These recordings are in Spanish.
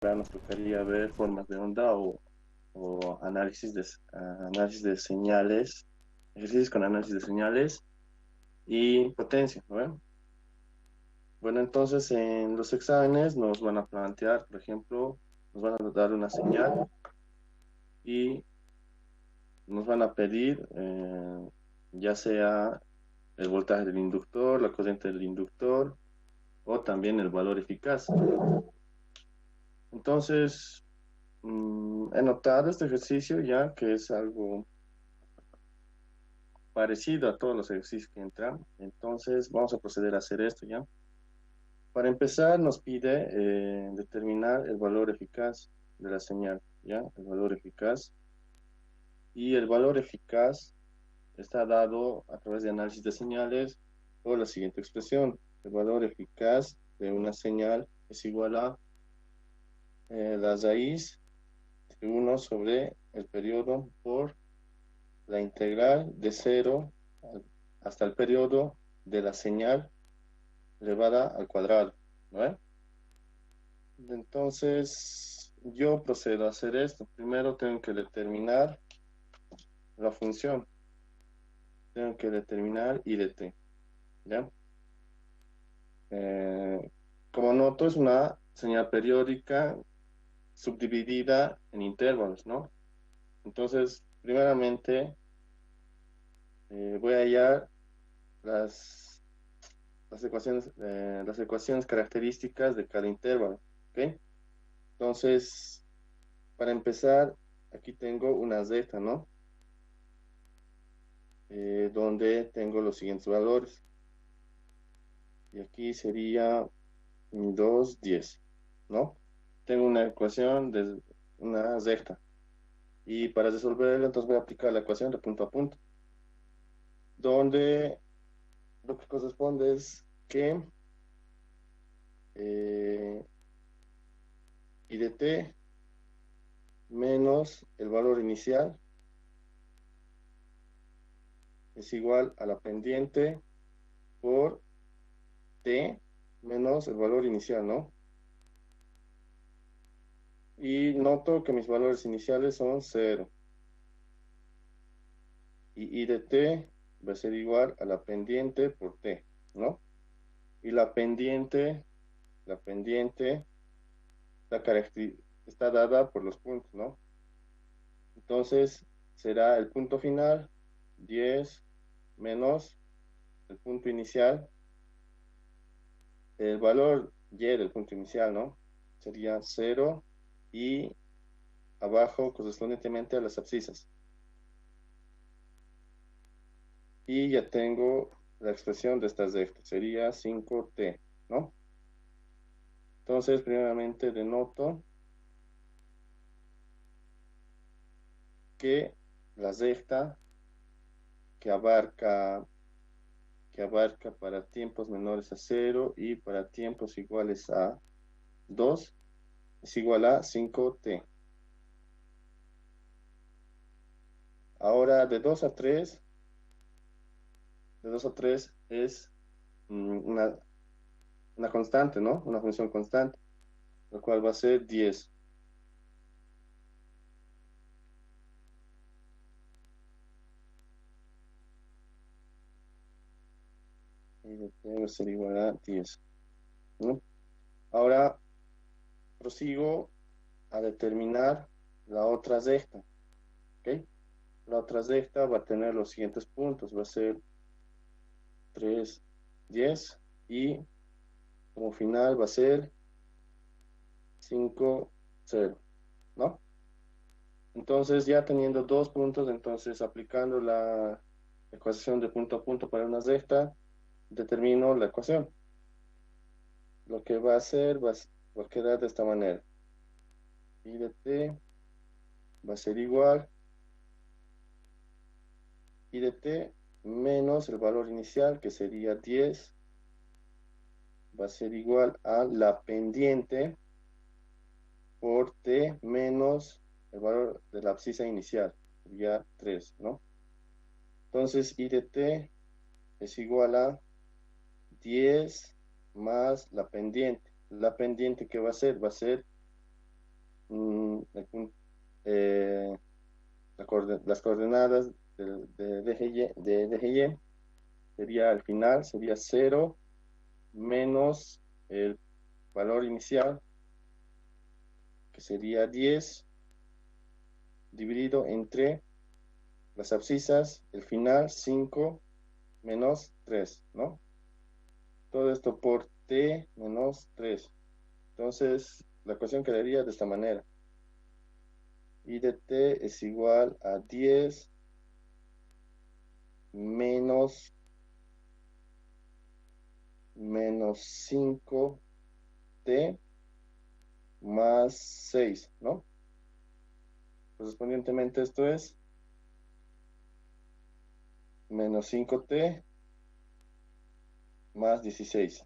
nos tocaría ver formas de onda o análisis de señales, ejercicios con análisis de señales y potencia, ¿no? Bueno, entonces en los exámenes nos van a plantear, por ejemplo, nos van a dar una señal y nos van a pedir ya sea el voltaje del inductor, la corriente del inductor o también el valor eficaz. Entonces, he notado este ejercicio ya que es algo parecido a todos los ejercicios que entran. Entonces, vamos a proceder a hacer esto ya. Para empezar, nos pide determinar el valor eficaz de la señal, ¿ya? El valor eficaz. Y el valor eficaz está dado a través de análisis de señales por la siguiente expresión. El valor eficaz de una señal es igual a la raíz de 1 sobre el periodo por la integral de 0 hasta el periodo de la señal elevada al cuadrado, ¿no? Entonces, yo procedo a hacer esto. Primero tengo que determinar la función. Tengo que determinar I de t, ¿ya? Eh, como noto, es una señal periódica subdividida en intervalos, ¿no? Entonces, primeramente, voy a hallar las, las ecuaciones características de cada intervalo, ¿ok? Entonces, para empezar, aquí tengo una zeta, ¿no? Donde tengo los siguientes valores. Y aquí sería 2 10, ¿no? Tengo una ecuación de una zeta. Y para resolverla, entonces voy a aplicar la ecuación de punto a punto, donde lo que corresponde es que I de t menos el valor inicial es igual a la pendiente por t menos el valor inicial, ¿no? Y noto que mis valores iniciales son 0. Y I de t va a ser igual a la pendiente por t, ¿no? Y la pendiente está dada por los puntos, ¿no? Entonces, será el punto final, 10 menos el punto inicial, el valor y del punto inicial, ¿no? Sería 0 y abajo correspondientemente a las abscisas. Y ya tengo la expresión de estas rectas, sería 5t, ¿no? Entonces, primeramente denoto que la recta que abarca, que abarca para tiempos menores a 0 y para tiempos iguales a 2 es igual a 5t. Ahora, de 2 a 3 es una constante, ¿no? Una función constante, lo cual va a ser 10. Y de t va a ser igual a 10, ¿no? Ahora prosigo a determinar la otra recta, ¿ok? La otra recta va a tener los siguientes puntos, va a ser 3 10 y como final va a ser 5 0, ¿no? Entonces, ya teniendo dos puntos, entonces aplicando la ecuación de punto a punto para una recta, determino la ecuación. Lo que va a hacer va a quedar de esta manera. I de t va a ser igual I de t menos el valor inicial, que sería 10, va a ser igual a la pendiente por t menos el valor de la abscisa inicial, sería 3, ¿no? Entonces, I de t es igual a 10 más la pendiente. La pendiente, ¿qué va a ser? Va a ser aquí, eh, las coordenadas de DGY sería al final, sería 0 menos el valor inicial, que sería 10, dividido entre las abscisas, el final 5 menos 3, ¿no? Todo esto por t menos 3. Entonces, la ecuación quedaría de esta manera. I de t es igual a 10 menos 5t más 6, ¿no? Correspondientemente esto es menos 5t más 16.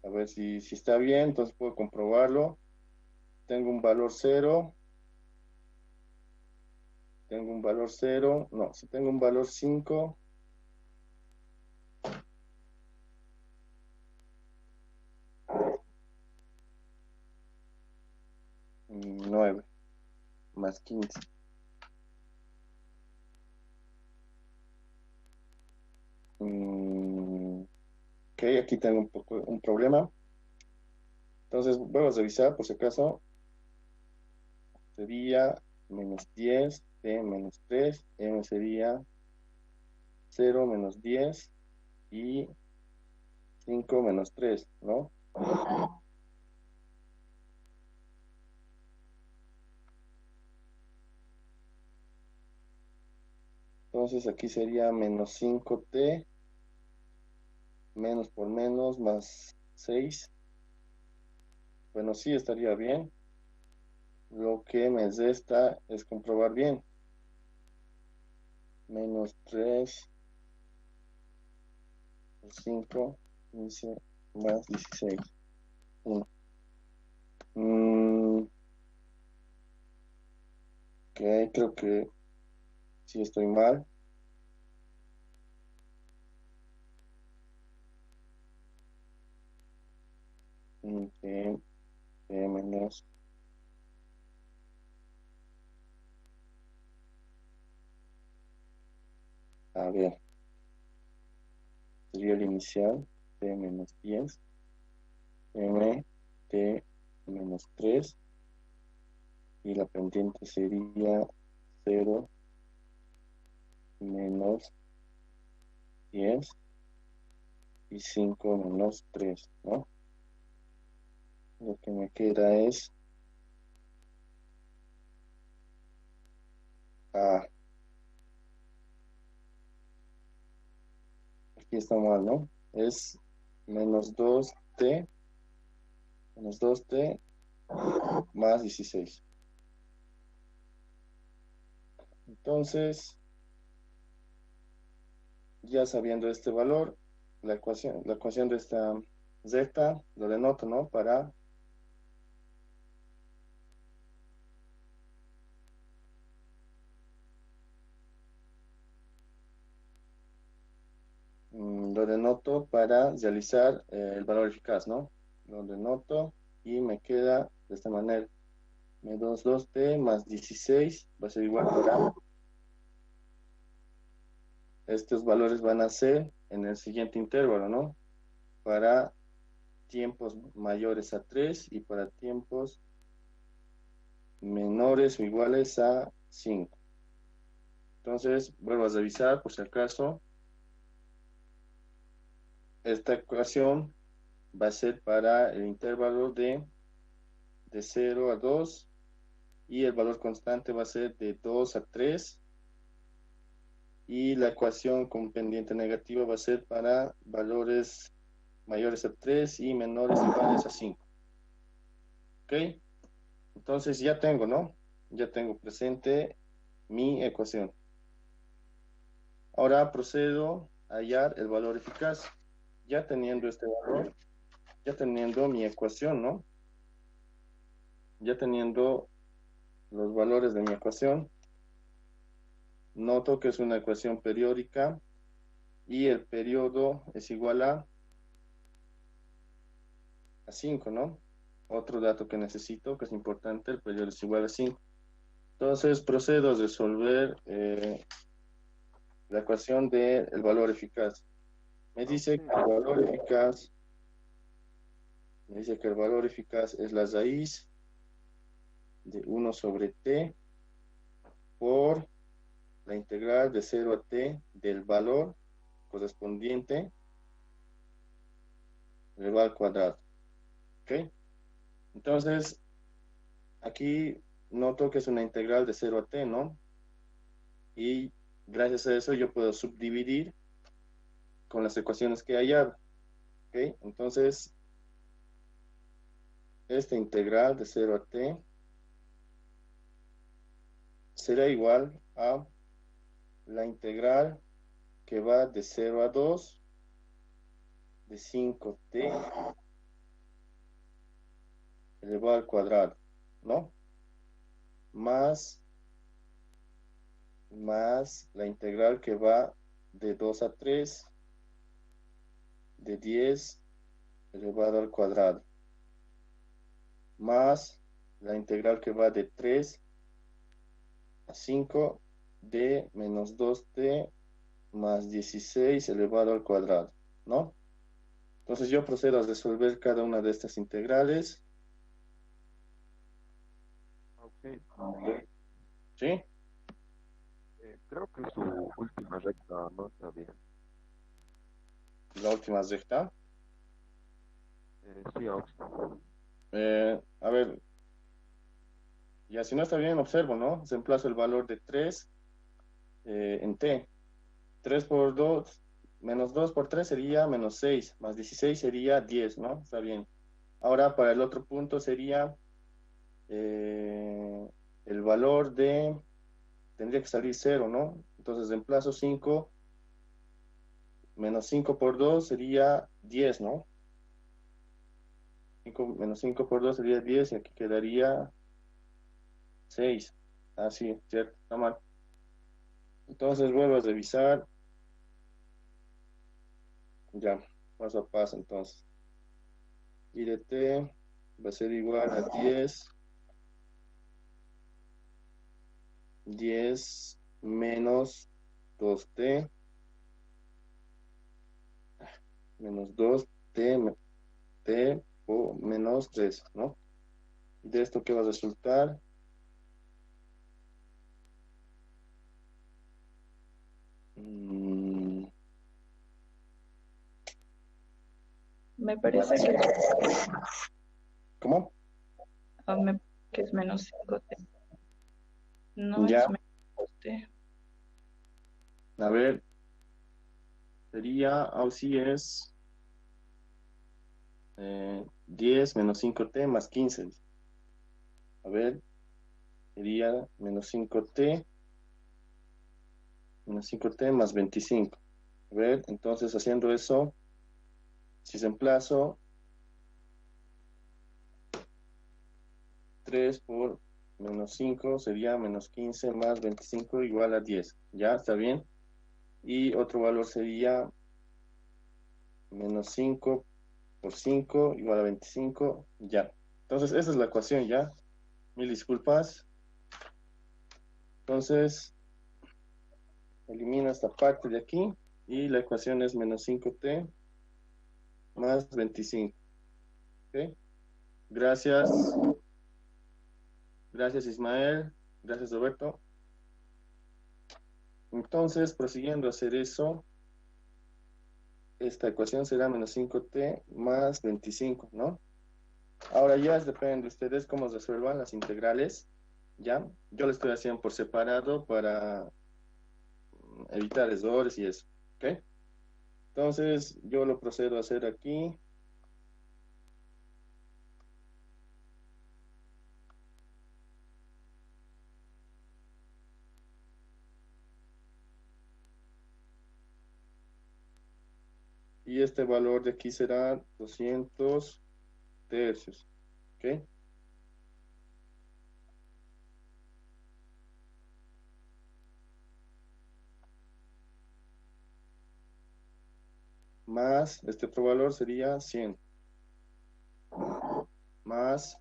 A ver si está bien, entonces puedo comprobarlo. Tengo un valor 0. Tengo un valor 0. No, si tengo un valor 5. 9 más 15. Ok, aquí tengo un problema. Entonces, vamos a revisar por si acaso. Sería menos 10, t menos 3, m sería 0 menos 10 y 5 menos 3, ¿no? Entonces aquí sería menos 5t, menos por menos, más 6. Bueno, sí estaría bien. Lo que me resta es comprobar bien. Menos 3 por 5, 15 más 16. 1. Ok, creo que sí estoy mal. T, menos. A ver, sería el inicial, t menos 10, m, t menos 3, y la pendiente sería 0 menos 10 y 5 menos 3, ¿no? Lo que me queda es A. Aquí está mal, ¿no? Es menos 2t, menos 2t más 16. Entonces, ya sabiendo este valor, la ecuación de esta z, lo denoto, ¿no? Para lo denoto para realizar el valor eficaz, ¿no? Lo denoto y me queda de esta manera. Menos 2t más 16 va a ser igual para... Estos valores van a ser en el siguiente intervalo, ¿no? Para tiempos mayores a 3 y para tiempos menores o iguales a 5. Entonces, vuelvo a revisar por si acaso. Esta ecuación va a ser para el intervalo de 0 a 2 y el valor constante va a ser de 2 a 3 y la ecuación con pendiente negativa va a ser para valores mayores a 3 y menores o iguales a 5. ¿Ok? Entonces ya tengo, ¿no? Ya tengo presente mi ecuación. Ahora procedo a hallar el valor eficaz. Ya teniendo este valor, ya teniendo mi ecuación, ¿no? Ya teniendo los valores de mi ecuación, noto que es una ecuación periódica y el periodo es igual a 5, ¿no? otro dato que necesito, que es importante, el periodo es igual a 5. Entonces procedo a resolver la ecuación del valor eficaz. Me dice que el valor eficaz, es la raíz de 1 sobre t por la integral de 0 a t del valor correspondiente elevado al cuadrado. ¿Ok? Entonces, aquí noto que es una integral de 0 a t, ¿no? Y gracias a eso yo puedo subdividir con las ecuaciones que hay hallado. ¿Ok? Entonces, esta integral de 0 a t será igual a la integral que va de 0 a 2 de 5t elevado al cuadrado, ¿no? Más la integral que va de 2 a 3 de 10 elevado al cuadrado, más la integral que va de 3 a 5 de menos 2t más 16 elevado al cuadrado, ¿no? Entonces yo procedo a resolver cada una de estas integrales. Ok. ¿Sí? Creo que su última recta no está bien. La última recta. Sí, Austin. A ver, ya si no está bien, observo, ¿no? Reemplazo el valor de 3 en t. 3 por 2, menos 2 por 3 sería menos 6, más 16 sería 10, ¿no? Está bien. Ahora para el otro punto sería eh, el valor de, tendría que salir 0, ¿no? Entonces reemplazo 5, menos 5 por 2 sería 10, ¿no? 5, menos 5 por 2 sería 10 y aquí quedaría 6. Ah, sí, cierto, está mal. Entonces vuelvo a revisar. Ya, paso a paso entonces. Y de t va a ser igual a 10 menos 2t menos 2t t o menos 3, ¿no? De esto que va a resultar mm, Me parece que, ¿cómo? me- que es menos 5t. No Ya, es menos 2t. a ver, sería, así es 10 menos 5t más 15. A ver, sería menos 5t más 25. A ver, entonces haciendo eso, si reemplazo 3 por menos 5 sería menos 15 más 25 igual a 10. ¿Ya? ¿Está bien? Y otro valor sería menos 5 por 5 igual a 25. Ya. Entonces, esa es la ecuación, ¿ya? Mil disculpas. Entonces, elimino esta parte de aquí y la ecuación es menos 5t más 25. ¿Ok? Gracias. Gracias, Ismael. Gracias, Roberto. Entonces, prosiguiendo a hacer eso, esta ecuación será menos 5t más 25, ¿no? Ahora ya depende de ustedes cómo resuelvan las integrales, ¿ya? Yo lo estoy haciendo por separado para evitar errores y eso, ¿ok? Entonces, yo lo procedo a hacer aquí. Y este valor de aquí será 200 tercios, ¿ok? Más este otro valor sería 100. más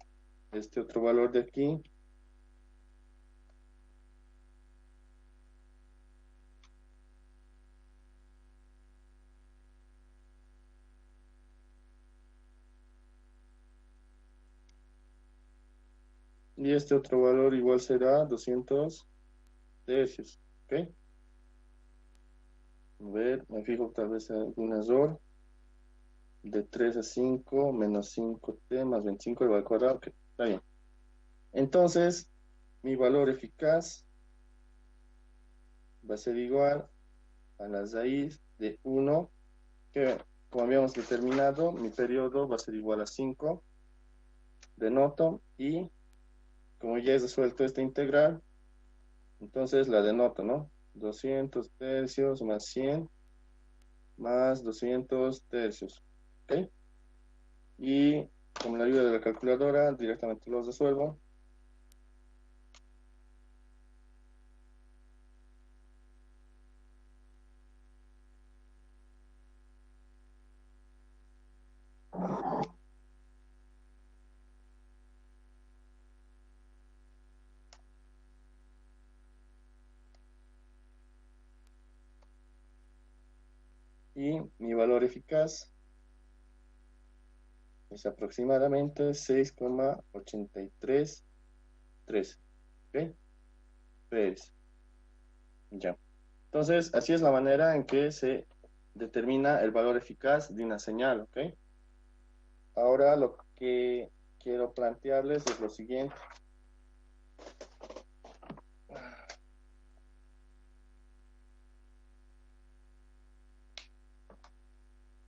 este otro valor de aquí. Y este otro valor igual será 200 tercios. ¿Ok? A ver, me fijo tal vez algún error. De 3 a 5 menos 5t más 25 igual al cuadrado. Ok, está bien. Entonces, mi valor eficaz va a ser igual a la raíz de 1, que como habíamos determinado, mi periodo va a ser igual a 5. Denoto y como ya he resuelto esta integral, entonces la denoto, ¿no? 200 tercios más 100 más 200 tercios. ¿Ok? Y con la ayuda de la calculadora directamente los resuelvo. Y mi valor eficaz es aproximadamente 6,833. ¿Ok? Pues, ya. Entonces, así es la manera en que se determina el valor eficaz de una señal. ¿Ok? Ahora lo que quiero plantearles es lo siguiente.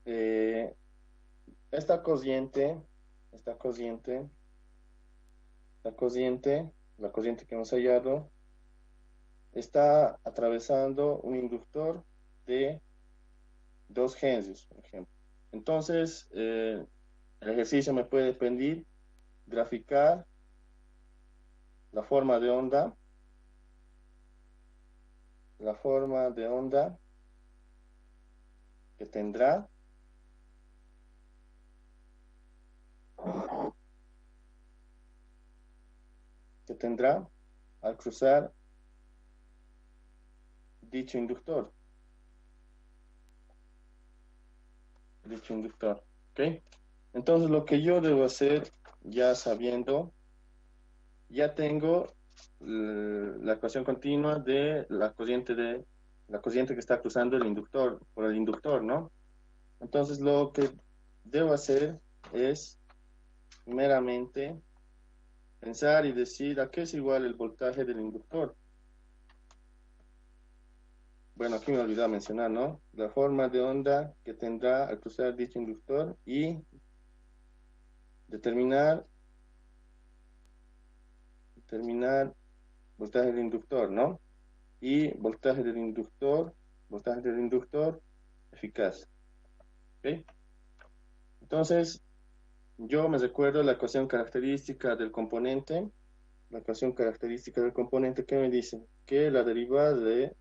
Eh, esta cociente, esta cociente, la cociente que hemos hallado, está atravesando un inductor de 2 Henrys, por ejemplo. Entonces, el ejercicio me puede pedir graficar la forma de onda, que tendrá al cruzar dicho inductor. ¿Ok? Entonces lo que yo debo hacer, ya sabiendo, ya tengo la ecuación continua de la corriente que está cruzando el inductor, por el inductor, ¿no? Entonces lo que debo hacer es meramente pensar y decir a qué es igual el voltaje del inductor. Bueno, aquí me olvidé mencionar, ¿no? La forma de onda que tendrá al cruzar dicho inductor y determinar voltaje del inductor, ¿no? Y voltaje del inductor eficaz. ¿Ok? Entonces, yo me recuerdo la ecuación característica del componente, que me dice que la derivada de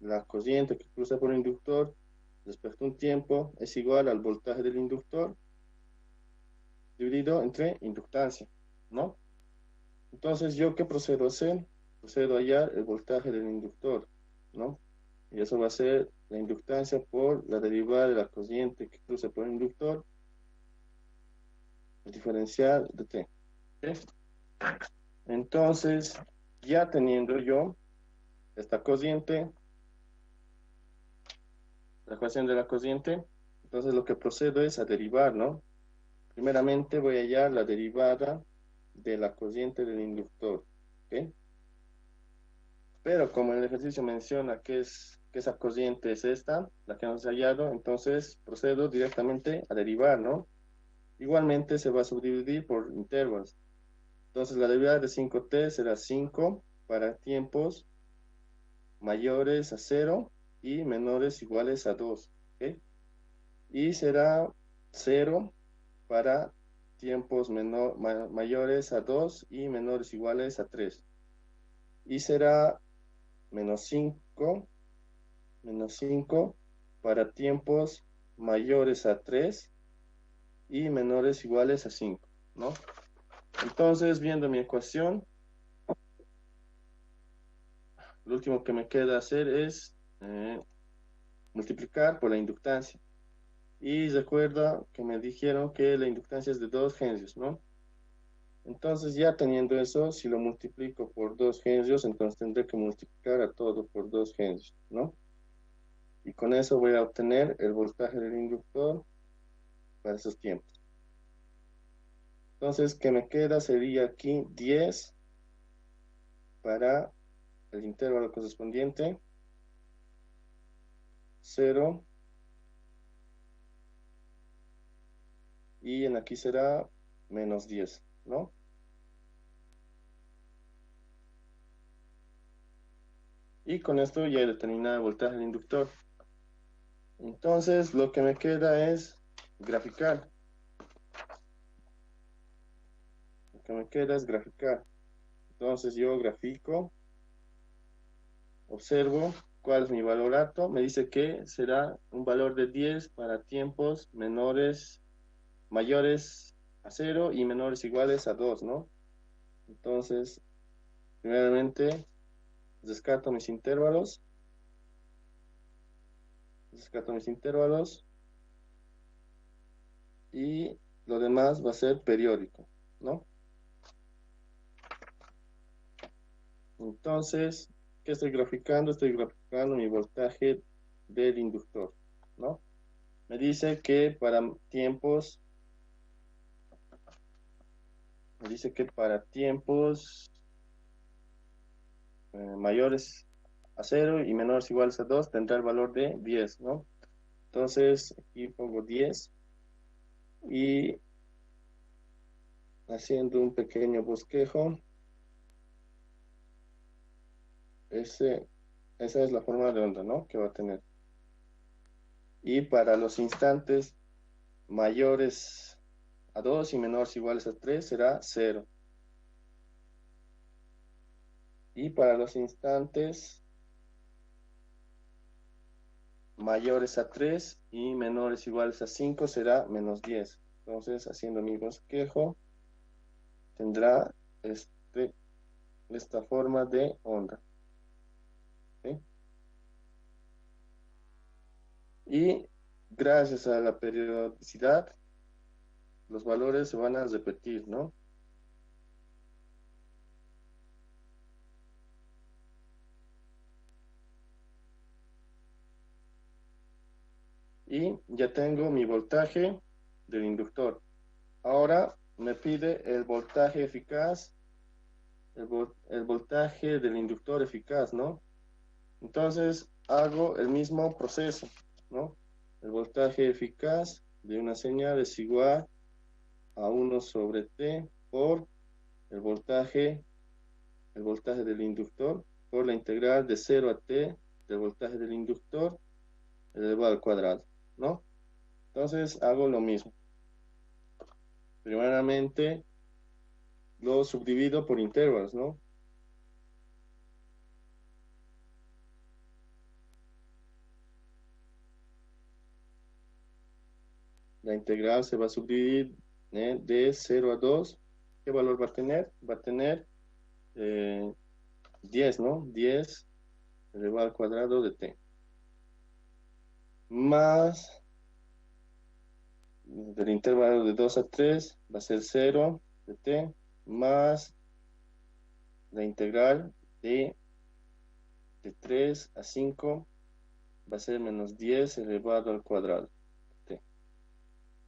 la corriente que cruza por el inductor respecto a un tiempo es igual al voltaje del inductor dividido entre inductancia, ¿no? Entonces, ¿yo qué procedo a hacer? Procedo a hallar el voltaje del inductor, ¿no? Y eso va a ser la inductancia por la derivada de la corriente que cruza por el inductor, el diferencial de T. ¿Ok? Entonces, ya teniendo yo esta corriente, la ecuación de la corriente, entonces lo que procedo es a derivar, ¿no? Primeramente voy a hallar la derivada de la corriente del inductor, ¿ok? Pero como el ejercicio menciona que esa corriente es esta, la que hemos hallado, entonces procedo directamente a derivar, ¿no? Igualmente se va a subdividir por intervalos. Entonces la derivada de 5t será 5 para tiempos mayores a 0 y menores iguales a 2, ¿ok? Y será 0 para tiempos mayores a 2 y menores iguales a 3. Y será menos 5 para tiempos mayores a 3 y menores iguales a 5, ¿no? Entonces, viendo mi ecuación, lo último que me queda hacer es multiplicar por la inductancia. Y recuerda que me dijeron que la inductancia es de 2 henrios, ¿no? Entonces, ya teniendo eso, si lo multiplico por 2 henrios, entonces tendré que multiplicar a todo por 2 henrios, ¿no? Y con eso voy a obtener el voltaje del inductor para esos tiempos. Entonces, que me queda sería aquí 10 para el intervalo correspondiente, 0, y en aquí será menos 10, ¿no? Y con esto ya he determinado el voltaje del inductor. Entonces, lo que me queda es graficar. Lo que me queda es graficar. Entonces, yo grafico, observo cuál es mi valor alto. Me dice que será un valor de 10 para tiempos mayores a 0 y menores iguales a 2, ¿no? Entonces, primeramente, descarto mis intervalos. Y lo demás va a ser periódico, ¿no? Entonces, ¿qué estoy graficando? Estoy graficando mi voltaje del inductor, ¿no? Me dice que para tiempos mayores a 0 y menores o iguales a 2 tendrá el valor de 10, ¿no? Entonces, aquí pongo 10 y haciendo un pequeño bosquejo, esa es la forma de onda, ¿no? Que va a tener. Y para los instantes mayores a 2 y menores o iguales a 3 será 0. Y para los instantes mayores a 3 y menores o iguales a 5 será menos 10. Entonces, haciendo mi bosquejo, tendrá esta forma de onda. ¿Sí? Y gracias a la periodicidad, los valores se van a repetir, ¿no? Y ya tengo mi voltaje del inductor. Ahora me pide el voltaje eficaz, el voltaje del inductor eficaz, ¿no? Entonces hago el mismo proceso, ¿no? El voltaje eficaz de una señal es igual a 1 sobre T por el voltaje del inductor por la integral de 0 a T del voltaje del inductor elevado al cuadrado, ¿no? Entonces hago lo mismo. Primeramente lo subdivido por intervalos, ¿no? La integral se va a subdividir de 0 a 2. ¿Qué valor va a tener? Va a tener 10, ¿no? 10 elevado al cuadrado de t. Más del intervalo de 2 a 3 va a ser 0 de t, más la integral de 3 a 5 va a ser menos 10 elevado al cuadrado de t.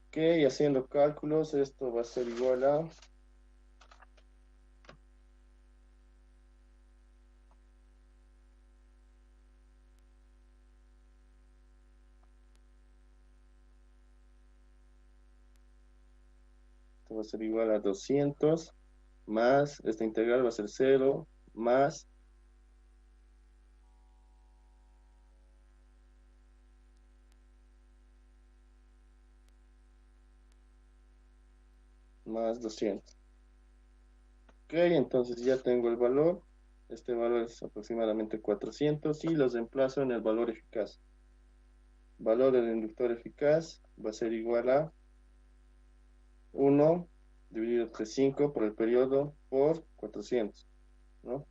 Ok, y haciendo cálculos, esto va a ser igual a va a ser igual a 200 más, esta integral va a ser 0 más más 200. Ok, entonces ya tengo el valor. Este valor es aproximadamente 400 y los reemplazo en el valor eficaz. Valor del inductor eficaz va a ser igual a 1 dividido entre 5 por el periodo por 400, ¿no?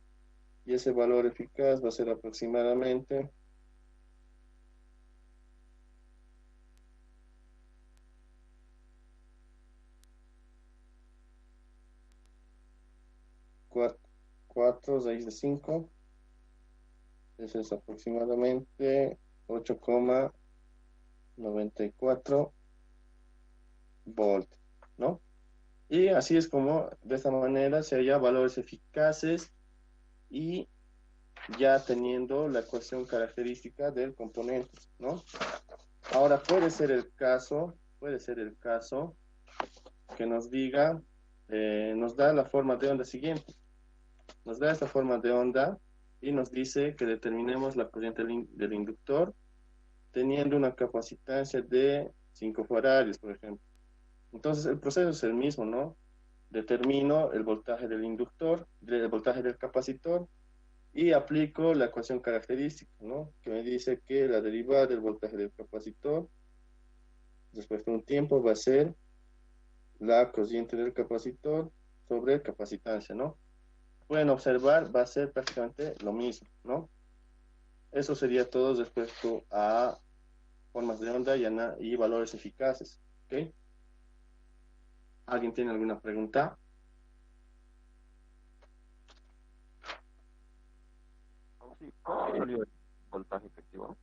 Y ese valor eficaz va a ser aproximadamente 4 raíz de 5. Eso es aproximadamente 8,94 volt, ¿no? Y así es como, de esta manera, se halla valores eficaces y ya teniendo la ecuación característica del componente, ¿no? Ahora puede ser el caso que nos diga, nos da la forma de onda siguiente. Nos da esta forma de onda y nos dice que determinemos la corriente del inductor teniendo una capacitancia de 5 farads, por ejemplo. Entonces el proceso es el mismo, ¿no? Determino el voltaje del inductor, el voltaje del capacitor y aplico la ecuación característica, ¿no? Que me dice que la derivada del voltaje del capacitor después de un tiempo va a ser la corriente del capacitor sobre capacitancia, ¿no? Pueden observar, va a ser prácticamente lo mismo, ¿no? Eso sería todo respecto a formas de onda y valores eficaces, ¿ok? ¿Alguien tiene alguna pregunta? Sí, ¿cómo salió el voltaje efectivo?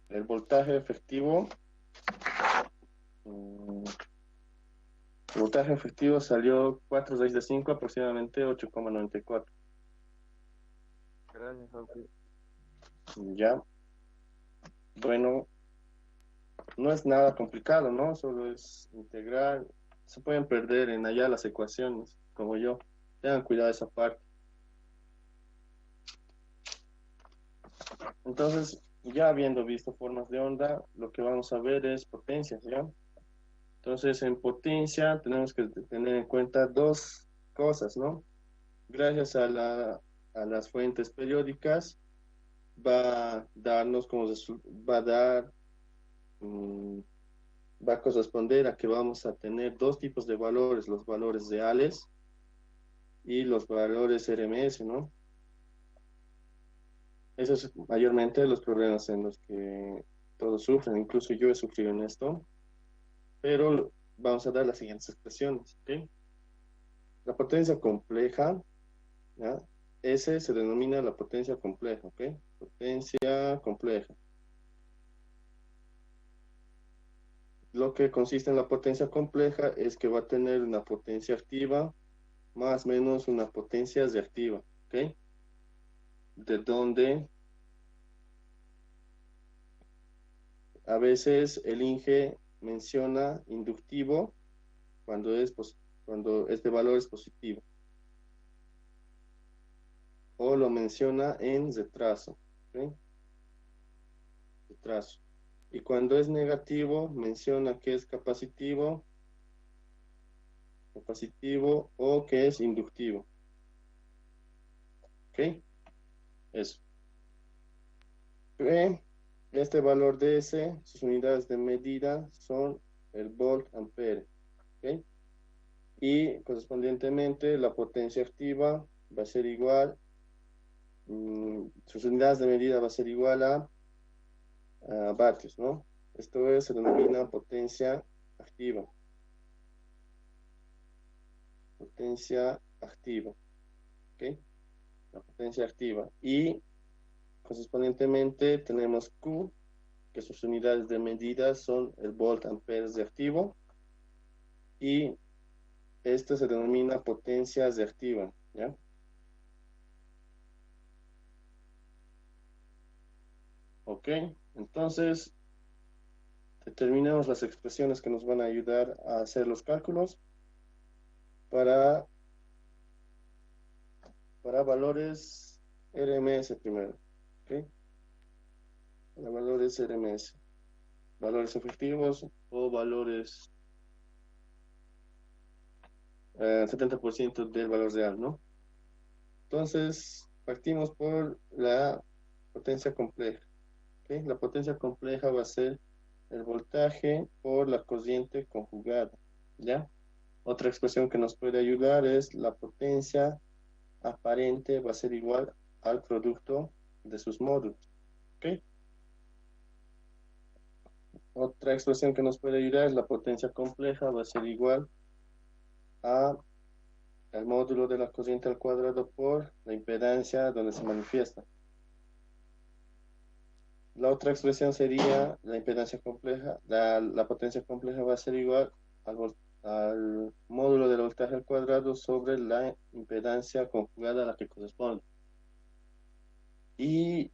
El voltaje efectivo, el voltaje efectivo salió 4 raíz de 5, aproximadamente 8,94. Gracias, José. Ya, bueno, no es nada complicado, ¿no? Solo es integrar. Se pueden perder en allá las ecuaciones, como yo. Tengan cuidado esa parte. Entonces, ya habiendo visto formas de onda, lo que vamos a ver es potencias, ¿ya? Entonces, en potencia tenemos que tener en cuenta dos cosas, ¿no? Gracias a las fuentes periódicas, va a darnos va a dar, mm, va a corresponder a que vamos a tener dos tipos de valores, los valores reales y los valores RMS, ¿no? Esos son mayormente los problemas en los que todos sufren, incluso yo he sufrido en esto, pero vamos a dar las siguientes expresiones, ¿ok? La potencia compleja, ¿ya? S se denomina la potencia compleja, ¿ok? Potencia compleja. Lo que consiste en la potencia compleja es que va a tener una potencia activa más o menos una potencia reactiva, ¿ok? De donde a veces el INGE menciona inductivo cuando este valor es positivo, o lo menciona en retraso, ¿ok? Retraso. Y cuando es negativo, menciona que es capacitivo o que es inductivo, ¿ok? Eso. Este valor de S, sus unidades de medida son el volt ampere, ¿ok? Y correspondientemente la potencia activa va a ser igual, sus unidades de medida va a ser igual a vatios, ¿no? Esto se denomina potencia activa. Potencia activa, ¿ok? La potencia activa. Y correspondientemente tenemos Q, que sus unidades de medida son el volt amperes reactivo, y esto se denomina potencia reactiva, ¿ya? Ok, entonces determinemos las expresiones que nos van a ayudar a hacer los cálculos para, para valores RMS primero, ¿ok? Para valores RMS, valores efectivos o valores 70% del valor real, ¿no? Entonces, partimos por la potencia compleja, ¿ok? La potencia compleja va a ser el voltaje por la corriente conjugada, ¿ya? Otra expresión que nos puede ayudar es la potencia aparente va a ser igual al producto de sus módulos. ¿Ok? Otra expresión que nos puede ayudar es la potencia compleja va a ser igual a el módulo de la corriente al cuadrado por la impedancia donde se manifiesta. La otra expresión sería la impedancia compleja, la potencia compleja va a ser igual al módulo del voltaje al cuadrado sobre la impedancia conjugada a la que corresponde. Y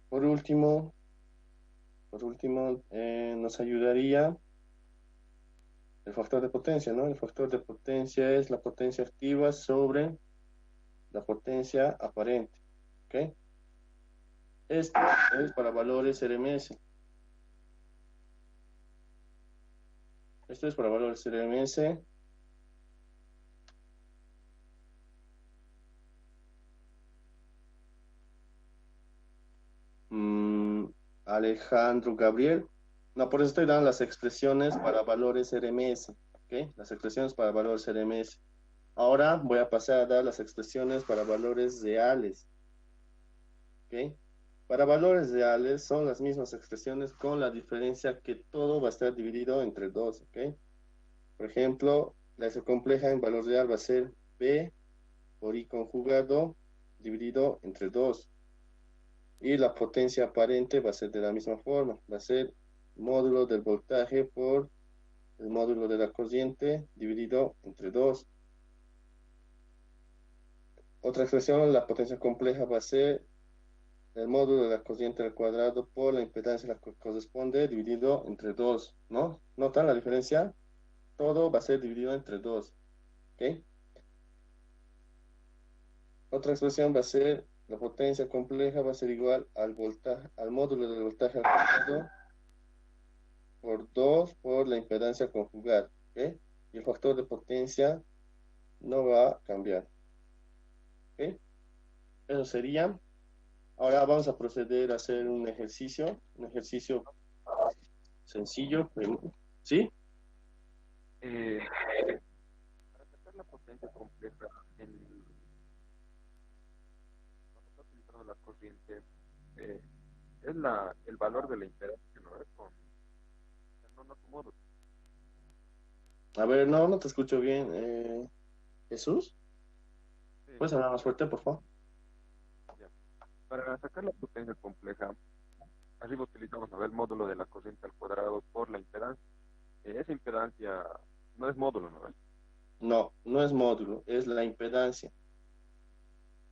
por último nos ayudaría el factor de potencia, ¿no? El factor de potencia es la potencia activa sobre la potencia aparente, ¿ok? Esto es para valores RMS. Esto es para valores RMS. Alejandro Gabriel. No, por eso estoy dando las expresiones para valores RMS, ¿ok? Las expresiones para valores RMS. Ahora voy a pasar a dar las expresiones para valores reales, ¿ok? Para valores reales son las mismas expresiones con la diferencia que todo va a estar dividido entre 2, ¿ok? Por ejemplo, la S compleja en valor real va a ser B por I conjugado dividido entre 2. Y la potencia aparente va a ser de la misma forma. Va a ser módulo del voltaje por el módulo de la corriente dividido entre 2. Otra expresión, la potencia compleja va a ser el módulo de la corriente al cuadrado por la impedancia a la que corresponde dividido entre 2, ¿no? ¿Notan la diferencia? Todo va a ser dividido entre 2, ¿ok? Otra expresión va a ser la potencia compleja va a ser igual al voltaje, al módulo del voltaje al cuadrado por 2 por la impedancia conjugada, ¿ok? Y el factor de potencia no va a cambiar, ¿ok? Eso sería. Ahora vamos a proceder a hacer un ejercicio sencillo, ¿sí? Para sacar la potencia compleja cuando está utilizando la corriente, eh, es el valor de la impedancia, ¿no? Es con, no su módulo. A ver, no te escucho bien. Jesús, Sí, ¿puedes hablar más fuerte, por favor? ya. Para sacar la potencia compleja, arriba utilizamos, ¿no?, el módulo de la corriente al cuadrado por la impedancia. Esa impedancia no es módulo, ¿no? No es módulo, es la impedancia.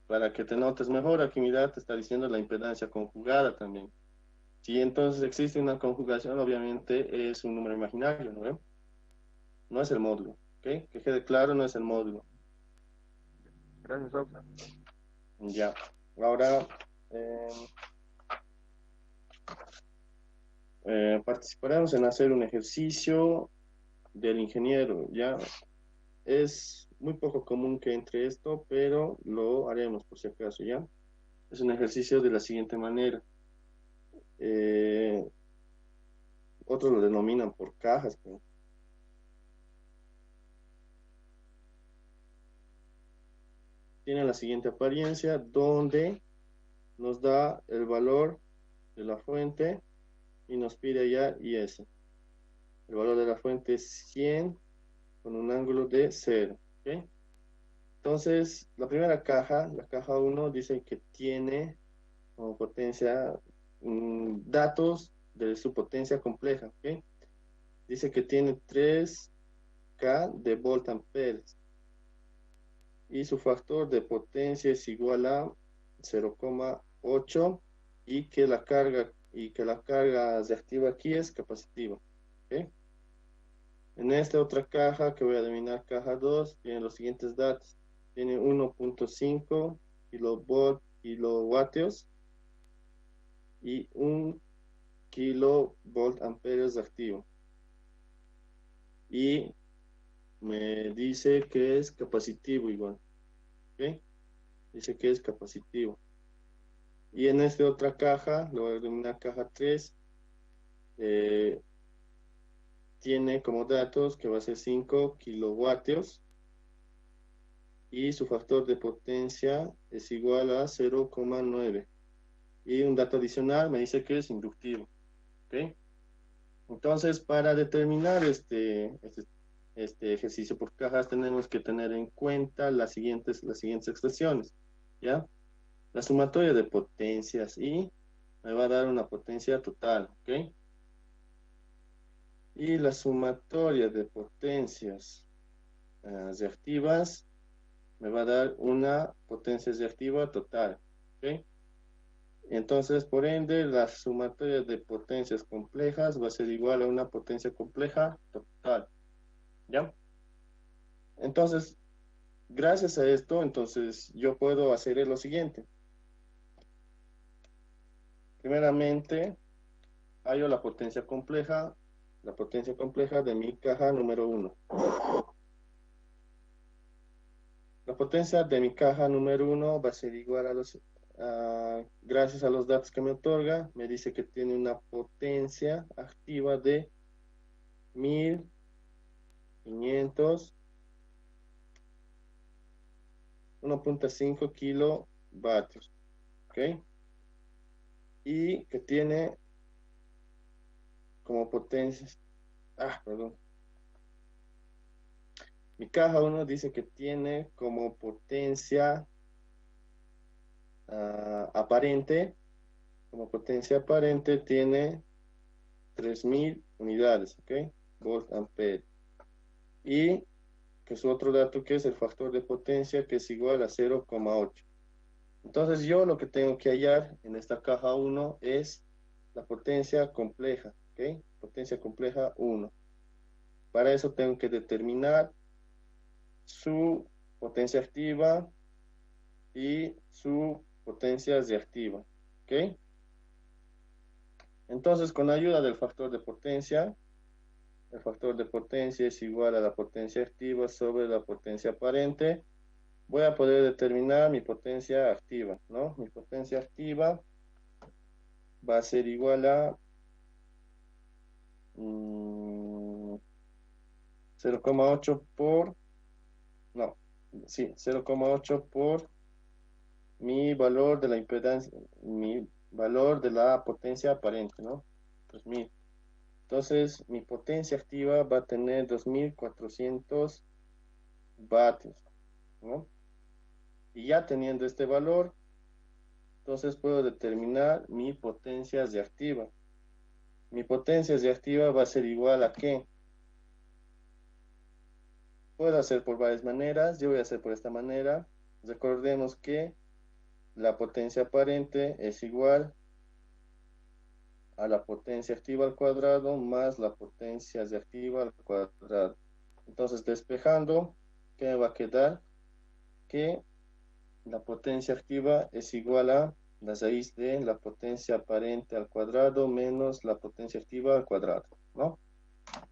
Para que te notes mejor, aquí mira, te está diciendo la impedancia conjugada también. Si entonces existe una conjugación, obviamente es un número imaginario, ¿no? No es el módulo, ¿ok? Que quede claro, no es el módulo. Gracias, Oxa. Ya. Ahora eh, participaremos en hacer un ejercicio del ingeniero, ¿ya? Es muy poco común que entre esto, pero lo haremos por si acaso, ¿ya? Es un ejercicio de la siguiente manera. Eh, Otros lo denominan por cajas, pero tiene la siguiente apariencia, donde nos da el valor de la fuente y nos pide allá IS. El valor de la fuente es 100 con un ángulo de 0, ¿ok? Entonces, la primera caja, la caja 1, dice que tiene como potencia datos de su potencia compleja, ¿ok? Dice que tiene 3K de voltamperes y su factor de potencia es igual a 0,8 y que la carga reactiva aquí es capacitiva, ¿ok? En esta otra caja que voy a denominar caja 2 tiene los siguientes datos. Tiene 1.5 kilovatios y 1 kilovolt amperes activo. Y me dice que es capacitivo igual, ¿ok? Dice que es capacitivo. Y en esta otra caja, lo voy a denominar caja 3, tiene como datos que va a ser 5 kilovatios y su factor de potencia es igual a 0,9. Y un dato adicional me dice que es inductivo. ¿Ok? Entonces, para determinar este ejercicio por cajas, tenemos que tener en cuenta las siguientes expresiones. ¿Ya? La sumatoria de potencias y me va a dar una potencia total. ¿Ok? Y la sumatoria de potencias reactivas me va a dar una potencia reactiva total. ¿Ok? Entonces, por ende, la sumatoria de potencias complejas va a ser igual a una potencia compleja total. ¿Ya? Entonces, gracias a esto, entonces yo puedo hacer lo siguiente. Primeramente, hallo la potencia compleja de mi caja número 1. La potencia de mi caja número 1 va a ser igual a gracias a los datos que me otorga, me dice que tiene una potencia activa de 1500, 1.5 kilovatios. ¿Ok? Y que tiene como potencia, perdón. Mi caja 1 dice que tiene como potencia aparente, tiene 3000 unidades, ¿ok? Volt ampere. Y que su otro dato que es el factor de potencia que es igual a 0,8. Entonces yo lo que tengo que hallar en esta caja 1 es la potencia compleja, ¿ok? Potencia compleja 1. Para eso tengo que determinar su potencia activa y su potencia reactiva, ¿ok? Entonces, con ayuda del factor de potencia, el factor de potencia es igual a la potencia activa sobre la potencia aparente, voy a poder determinar mi potencia activa, ¿no? Mi potencia activa va a ser igual a 0,8 por, no, sí, 0,8 por mi valor de la impedancia, mi valor de la potencia aparente, ¿no? 2000. Entonces, mi potencia activa va a tener 2400 vatios, ¿no? Y ya teniendo este valor, entonces puedo determinar mi potencia reactiva. Mi potencia reactiva va a ser igual a ¿qué? Puedo hacer por varias maneras. Yo voy a hacer por esta manera. Recordemos que la potencia aparente es igual a la potencia activa al cuadrado más la potencia reactiva al cuadrado. Entonces, despejando, ¿qué me va a quedar? Que la potencia activa es igual a la raíz de la potencia aparente al cuadrado menos la potencia activa al cuadrado, ¿no?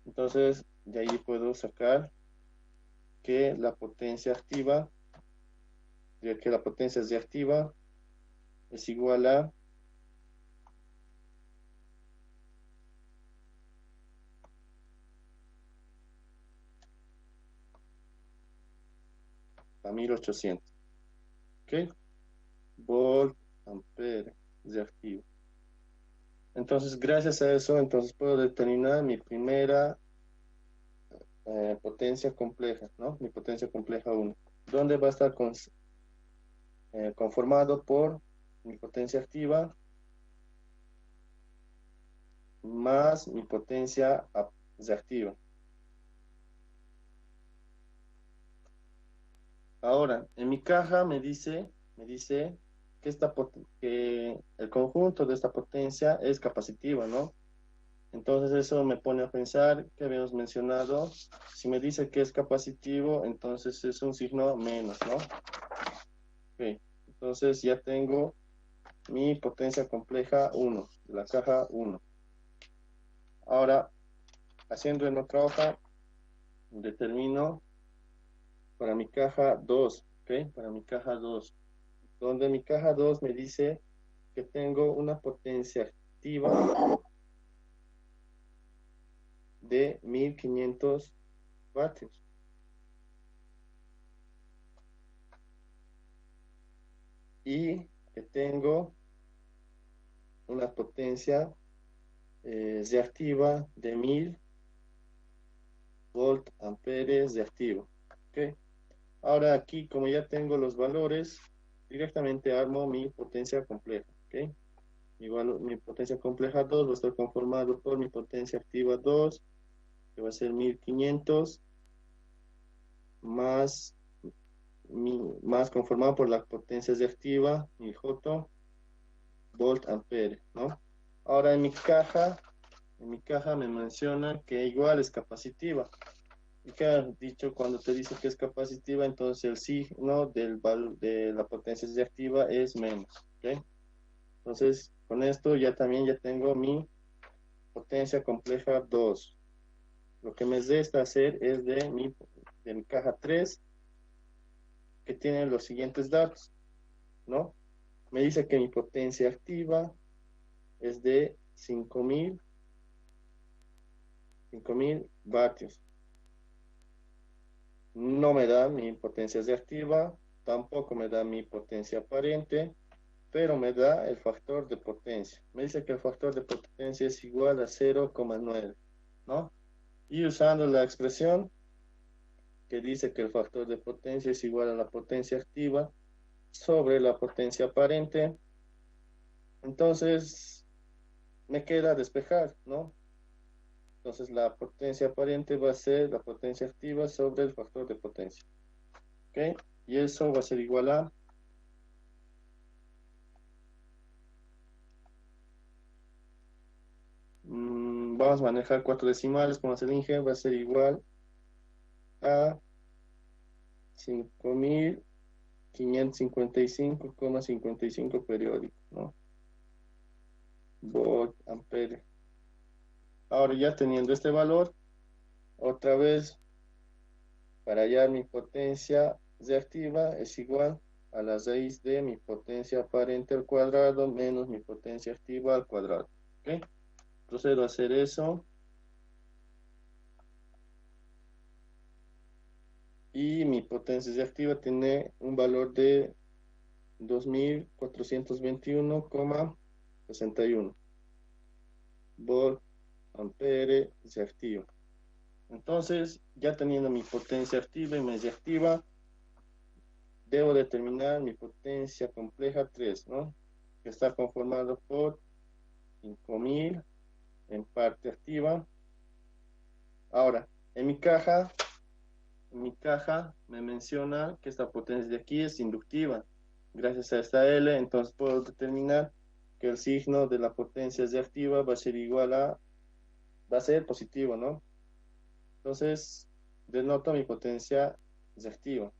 Entonces, de ahí puedo sacar que la potencia activa, que la potencia reactiva es igual a 1800, ¿ok? Volt ampere reactivo. Entonces, gracias a eso, entonces puedo determinar mi primera potencia compleja, ¿no? Mi potencia compleja 1, donde va a estar conformado por mi potencia activa más mi potencia reactiva. Ahora, en mi caja me dice que, que el conjunto de esta potencia es capacitiva, ¿no? Entonces eso me pone a pensar que habíamos mencionado, si me dice que es capacitivo, entonces es un signo menos, ¿no? Ok, entonces ya tengo mi potencia compleja 1, de la caja 1. Ahora, haciendo en otra hoja, determino para mi caja 2, ¿ok? Para mi caja 2, donde mi caja 2 me dice que tengo una potencia activa de 1500 vatios. Y que tengo una potencia reactiva de 1000 volt amperes reactivo. ¿Ok? Ahora aquí, como ya tengo los valores, directamente armo mi potencia compleja. ¿Ok? Igual mi potencia compleja 2 va a estar conformado por mi potencia activa 2, que va a ser 1500, más, más conformado por la potencia reactiva, mi J, volt ampere, ¿no? Ahora en mi caja me menciona que igual es capacitiva. ¿Y qué has dicho cuando te dice que es capacitiva? Entonces el signo de la potencia reactiva es menos, ¿ok? Entonces con esto ya también ya tengo mi potencia compleja 2. Lo que me resta hacer es de mi caja 3, que tiene los siguientes datos, ¿no? Me dice que mi potencia activa es de 5000 vatios. No me da mi potencia reactiva, tampoco me da mi potencia aparente, pero me da el factor de potencia. Me dice que el factor de potencia es igual a 0,9, ¿no? Y usando la expresión que dice que el factor de potencia es igual a la potencia activa sobre la potencia aparente, entonces me queda despejar, ¿no? Entonces la potencia aparente va a ser la potencia activa sobre el factor de potencia. ¿Ok? Y eso va a ser igual a vamos a manejar 4 decimales, como se elige, va a ser igual a 5555,55 periódico, ¿no? Volt ampere. Ahora ya teniendo este valor, otra vez para hallar mi potencia reactiva es igual a la raíz de mi potencia aparente al cuadrado menos mi potencia activa al cuadrado. ¿Ok? Procedo a hacer eso. Y mi potencia reactiva tiene un valor de 2421,61 volt ampere reactivo. Entonces, ya teniendo mi potencia activa y mi reactiva, debo determinar mi potencia compleja 3, ¿no? Que está conformado por 5000 en parte activa. Ahora, en mi caja me menciona que esta potencia de aquí es inductiva. Gracias a esta L, entonces puedo determinar que el signo de la potencia reactiva va a ser igual a, va a ser positivo, ¿no? Entonces, denoto mi potencia reactiva.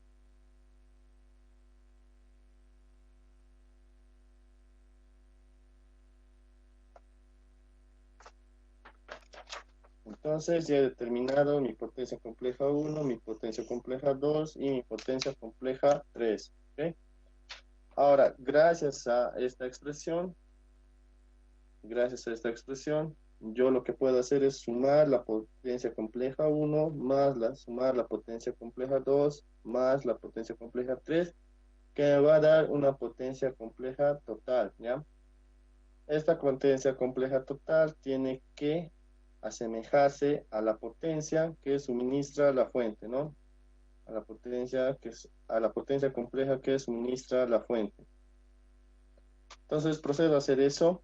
Entonces, ya he determinado mi potencia compleja 1, mi potencia compleja 2 y mi potencia compleja 3. ¿Ok? Ahora, yo lo que puedo hacer es sumar la potencia compleja 1 más sumar la potencia compleja 2 más la potencia compleja 3, que me va a dar una potencia compleja total, ¿ya? Esta potencia compleja total tiene que asemejarse a la potencia que suministra la fuente, ¿no? A la potencia compleja que suministra la fuente. Entonces procedo a hacer eso,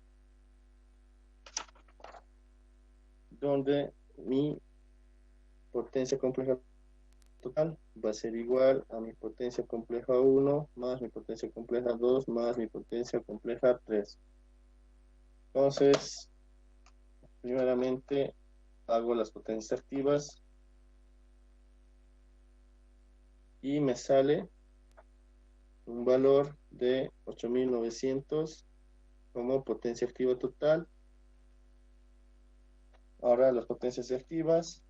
donde mi potencia compleja total va a ser igual a mi potencia compleja 1 más mi potencia compleja 2 más mi potencia compleja 3. Entonces, primeramente hago las potencias activas y me sale un valor de 8900 como potencia activa total. Ahora las potencias activas.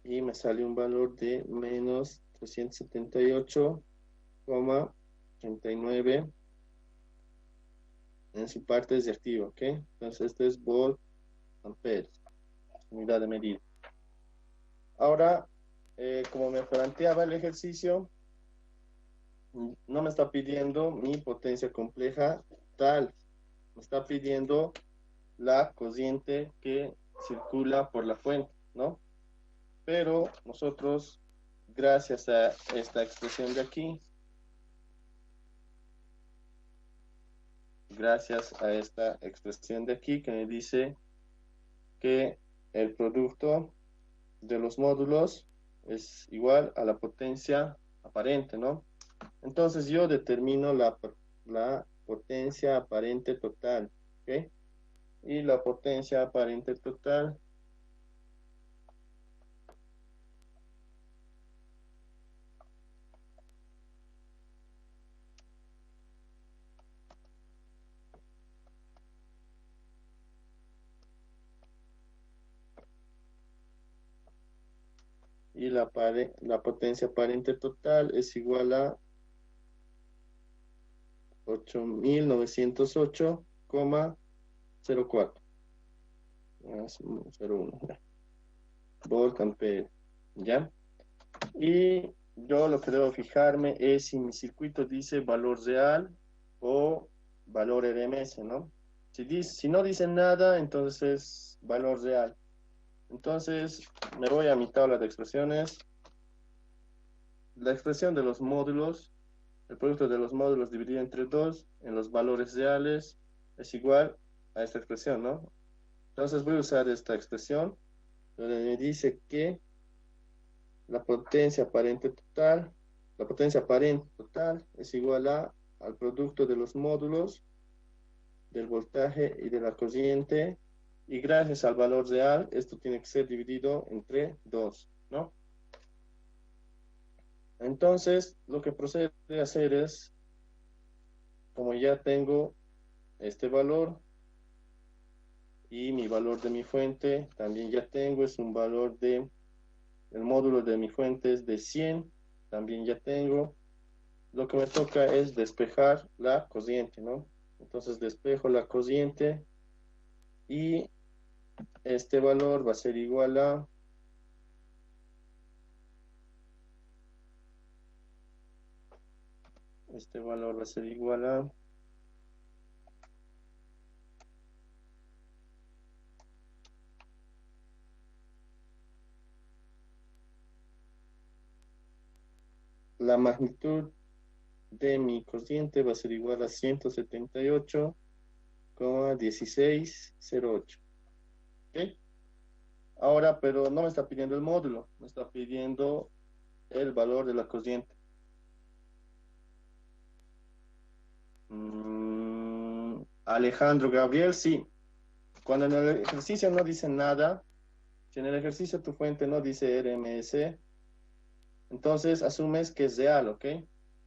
Y me sale un valor de menos 378,5 39 en su parte es reactiva, ¿ok? Entonces este es volt ampere, unidad de medida. Ahora, como me planteaba el ejercicio, no me está pidiendo mi potencia compleja tal, me está pidiendo la corriente que circula por la fuente, ¿no? Pero nosotros, gracias a esta expresión de aquí, que me dice que el producto de los módulos es igual a la potencia aparente, ¿no? Entonces yo determino la potencia aparente total, ¿ok? Y la potencia aparente total la potencia aparente total es igual a 8908,04 01 volt ampere, ¿ya? Y yo lo que debo fijarme es si mi circuito dice valor real o valor RMS, ¿no? Si no dice nada, entonces es valor real. Entonces me voy a mi tabla de expresiones. La expresión de los módulos, el producto de los módulos dividido entre 2 en los valores reales es igual a esta expresión, ¿no? Entonces voy a usar esta expresión donde me dice que la potencia aparente total es igual al producto de los módulos del voltaje y de la corriente, y gracias al valor real esto tiene que ser dividido entre 2, ¿no? Entonces lo que procede a hacer es, como ya tengo este valor y mi valor de mi fuente también ya tengo, es un valor de, el módulo de mi fuente es de 100, también ya tengo. Lo que me toca es despejar la corriente, ¿no? Entonces despejo la corriente y este valor va a ser igual a la magnitud de mi corriente va a ser igual a 178,1608. ¿Ok? Ahora, pero no me está pidiendo el módulo, me está pidiendo el valor de la corriente. Alejandro Gabriel, sí. Cuando en el ejercicio no dice nada, si en el ejercicio tu fuente no dice RMS, entonces asumes que es real, ¿ok?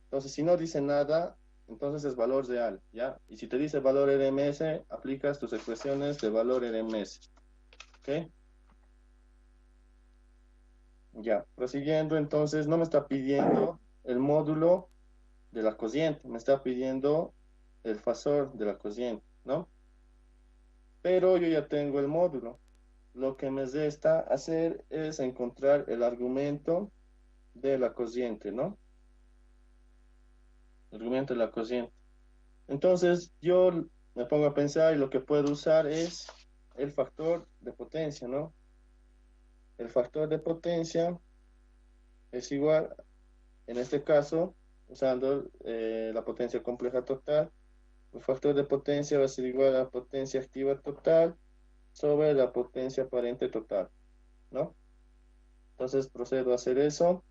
Entonces, si no dice nada, entonces es valor real, ¿ya? Y si te dice valor RMS, aplicas tus expresiones de valor RMS, ¿ok? Ya, prosiguiendo, entonces no me está pidiendo el módulo de la corriente, me está pidiendo el fasor de la corriente, ¿no? Pero yo ya tengo el módulo. Lo que me resta hacer es encontrar el argumento de la corriente, ¿no? El argumento de la corriente. Entonces, yo me pongo a pensar y lo que puedo usar es el factor de potencia, ¿no? El factor de potencia es igual, en este caso, usando la potencia compleja total, el factor de potencia va a ser igual a la potencia activa total sobre la potencia aparente total, ¿no? Entonces procedo a hacer eso.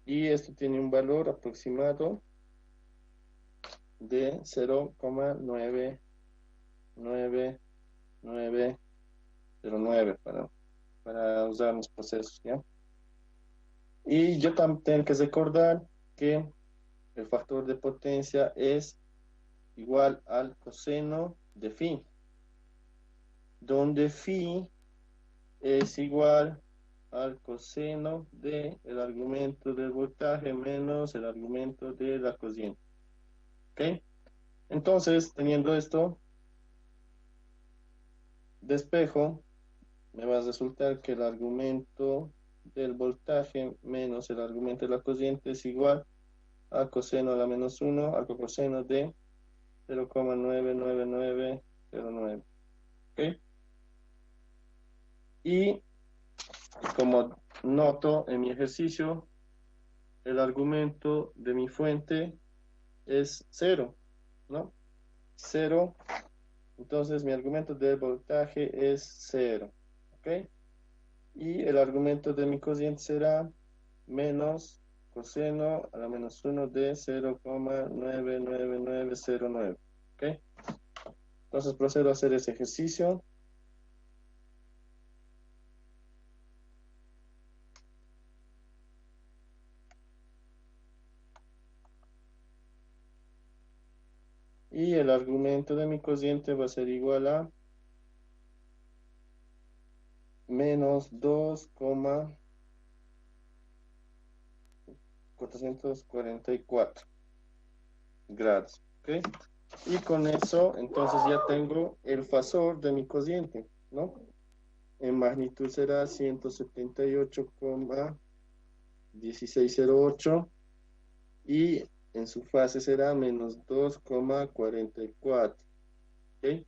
Y esto tiene un valor aproximado de 0,99909 para usar mis procesos, ¿ya? Y yo también tengo que recordar que el factor de potencia es igual al coseno de phi, donde phi es igual al coseno del argumento del voltaje menos el argumento de la corriente. ¿Ok? Entonces, teniendo esto, despejo, me va a resultar que el argumento del voltaje menos el argumento de la corriente es igual a coseno a la menos 1 al coseno de 0,99909. ¿Ok? Y como noto en mi ejercicio, el argumento de mi fuente es 0, ¿no? 0. Entonces mi argumento del voltaje es 0. ¿Ok? Y el argumento de mi corriente será menos coseno a la menos 1 de 0,99909. ¿Ok? Entonces procedo a hacer ese ejercicio. Y el argumento de mi cociente va a ser igual a menos 2,444 grados. ¿Ok? Y con eso, entonces ya tengo el fasor de mi cociente, ¿no? En magnitud será 178,1608 y en su fase será menos 2,44. ¿Ok?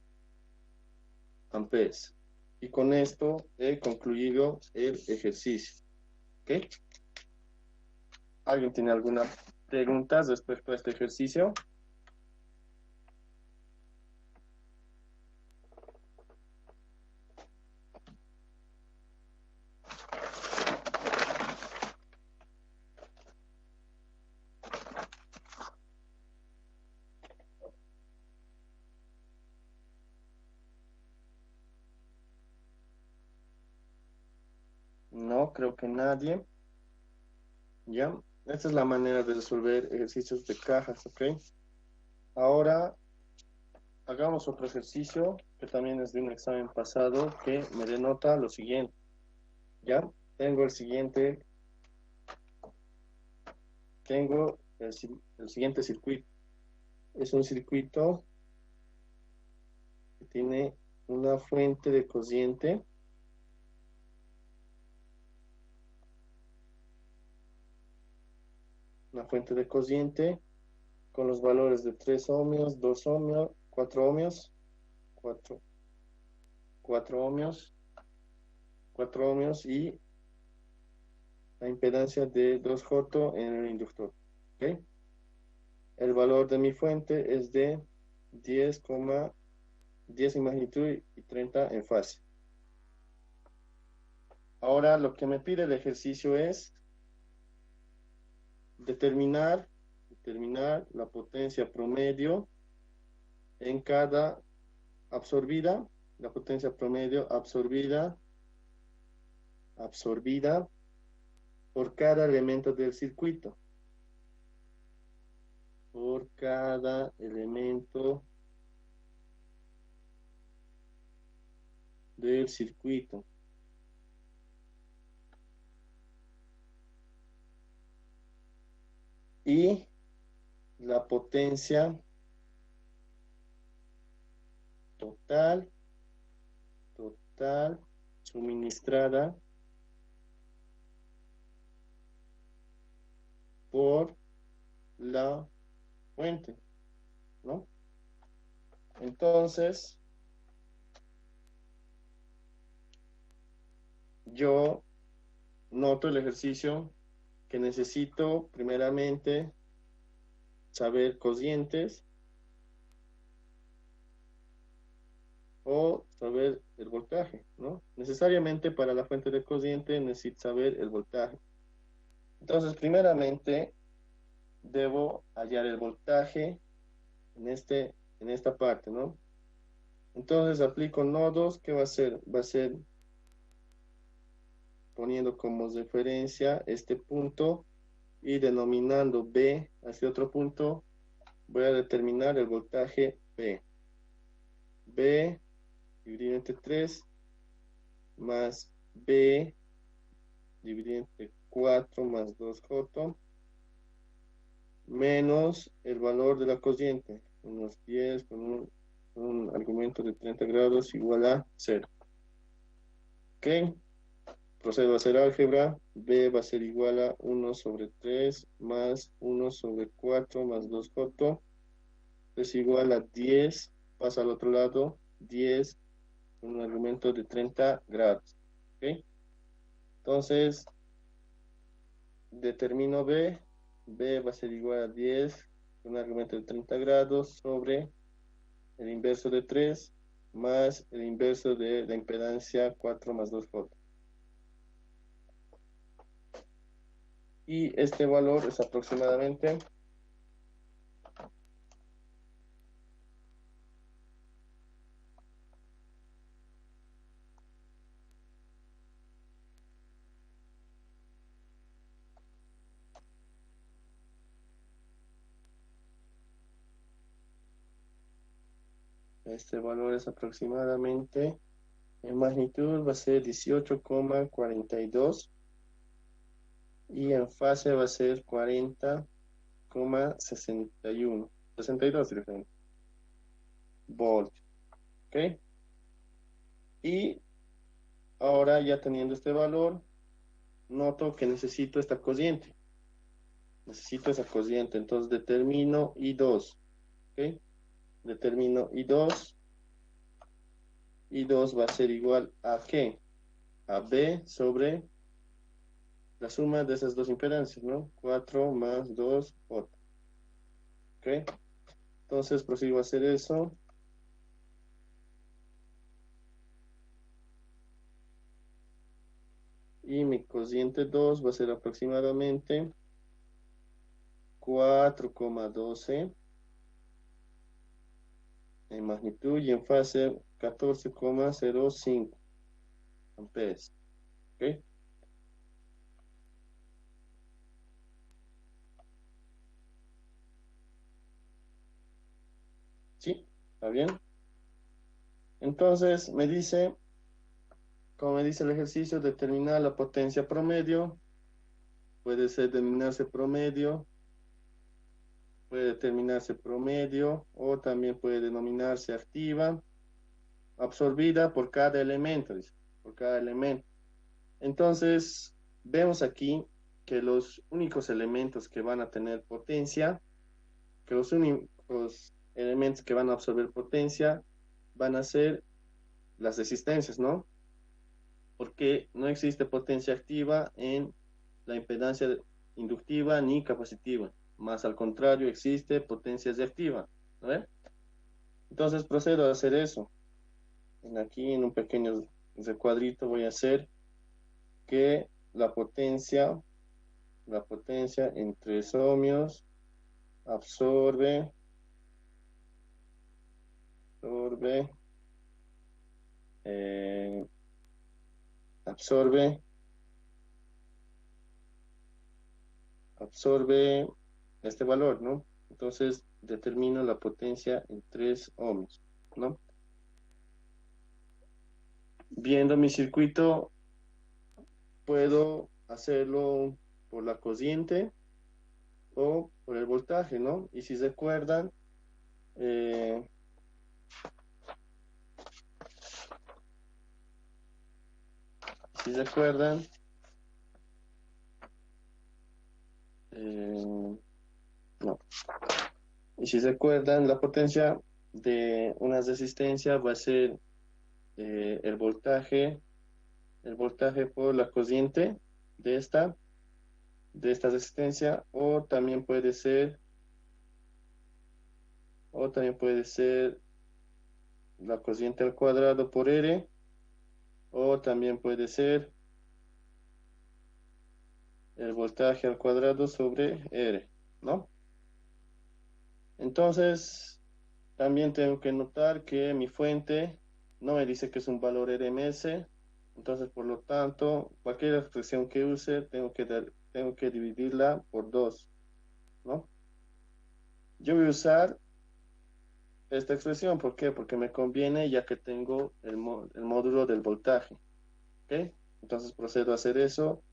Amperes. Y con esto he concluido el ejercicio. ¿Ok? ¿Alguien tiene alguna pregunta respecto a este ejercicio? No, creo que nadie. ¿Ya? Esta es la manera de resolver ejercicios de cajas, ¿ok? Ahora, hagamos otro ejercicio que también es de un examen pasado que me denota lo siguiente. ¿Ya? Tengo el siguiente circuito. Es un circuito que tiene una fuente de corriente. Una fuente de corriente con los valores de 3 ohmios, 2 ohmios, 4 ohmios, 4 ohmios, 4 ohmios y la impedancia de 2J en el inductor. ¿Ok? El valor de mi fuente es de 10,10 en magnitud y 30 en fase. Ahora lo que me pide el ejercicio es determinar la potencia promedio en cada absorbida, la potencia promedio absorbida por cada elemento del circuito. Por cada elemento del circuito. Y la potencia total suministrada por la fuente, ¿no? Entonces, yo noto el ejercicio que necesito primeramente saber cocientes o saber el voltaje, ¿no? Necesariamente para la fuente de cociente necesito saber el voltaje. Entonces, primeramente, debo hallar el voltaje en esta parte, ¿no? Entonces, aplico nodos, ¿qué va a ser? Va a ser poniendo como referencia este punto y denominando B hacia otro punto, voy a determinar el voltaje B. B dividido entre 3 más B dividido entre 4 más 2J menos el valor de la cociente, unos 10 con un argumento de 30 grados igual a 0. Ok, procedo a hacer álgebra. B va a ser igual a 1 sobre 3 más 1 sobre 4 más 2J es igual a 10, pasa al otro lado, 10 con un argumento de 30 grados. ¿Ok? Entonces, determino B. B va a ser igual a 10 con un argumento de 30 grados sobre el inverso de 3 más el inverso de la impedancia 4 más 2J. Y este valor es aproximadamente en magnitud va a ser 18,42 y en fase va a ser 40,61, 62 directamente, volt. ¿Ok? Y ahora ya teniendo este valor, noto que necesito esta cociente. Necesito esa cociente, entonces determino I2. ¿Ok? Determino I2. I2 va a ser igual a ¿qué? A B sobre la suma de esas dos impedancias, ¿no? 4 más 2, J. ¿Ok? Entonces prosigo a hacer eso. Y mi cociente 2 va a ser aproximadamente 4,12 en magnitud y en fase 14,05 amperes. ¿Ok? ¿Sí? ¿Está bien? Entonces me dice, como me dice el ejercicio, determinar la potencia promedio. Puede ser denominarse promedio, puede determinarse promedio o también puede denominarse activa, absorbida por cada elemento, dice, por cada elemento. Entonces, vemos aquí que los únicos elementos que van a tener potencia, que los únicos elementos que van a absorber potencia van a ser las resistencias, ¿no? Porque no existe potencia activa en la impedancia inductiva ni capacitiva. Más al contrario, existe potencia reactiva. ¿No? Entonces procedo a hacer eso. Aquí en un pequeño recuadrito voy a hacer que la potencia en 3 ohmios absorbe eh, absorbe este valor, ¿no? Entonces determino la potencia en 3 ohmios, ¿no? Viendo mi circuito, puedo hacerlo por la cociente o por el voltaje, ¿no? Y si recuerdan, eh, si recuerdan, no. Y si recuerdan, la potencia de una resistencia va a ser el voltaje por la cociente de esta resistencia, o también puede ser la cociente al cuadrado por R, o también puede ser el voltaje al cuadrado sobre R, ¿no? Entonces, también tengo que notar que mi fuente no me dice que es un valor RMS, entonces por lo tanto, cualquier expresión que use, tengo que tengo que dividirla por 2, ¿no? Yo voy a usar esta expresión, ¿por qué? Porque me conviene ya que tengo el módulo del voltaje, ¿ok? Entonces procedo a hacer eso.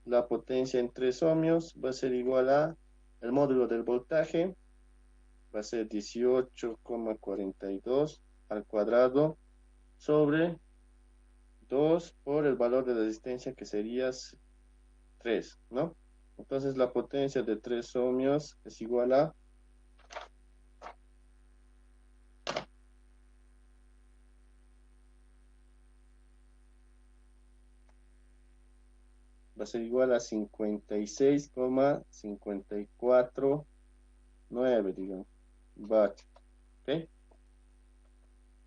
La potencia en 3 ohmios va a ser igual a el módulo del voltaje, va a ser 18,42 al cuadrado sobre 2 por el valor de resistencia que sería 3, ¿no? Entonces la potencia de 3 ohmios es igual a va a ser igual a 56,549, digamos, vatios, ¿ok?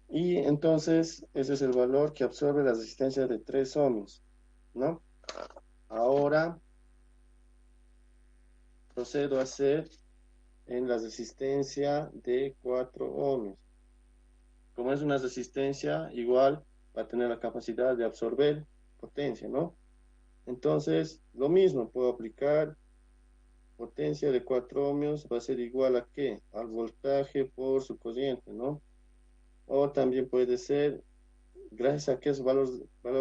Y entonces ese es el valor que absorbe la resistencia de 3 ohmios, ¿no? Ahora procedo a hacer en la resistencia de 4 ohmios. Como es una resistencia, igual va a tener la capacidad de absorber potencia, ¿no? Entonces, lo mismo, puedo aplicar potencia de 4 ohmios, va a ser igual a ¿qué? Al voltaje por su corriente, ¿no? O también puede ser, gracias a que es valor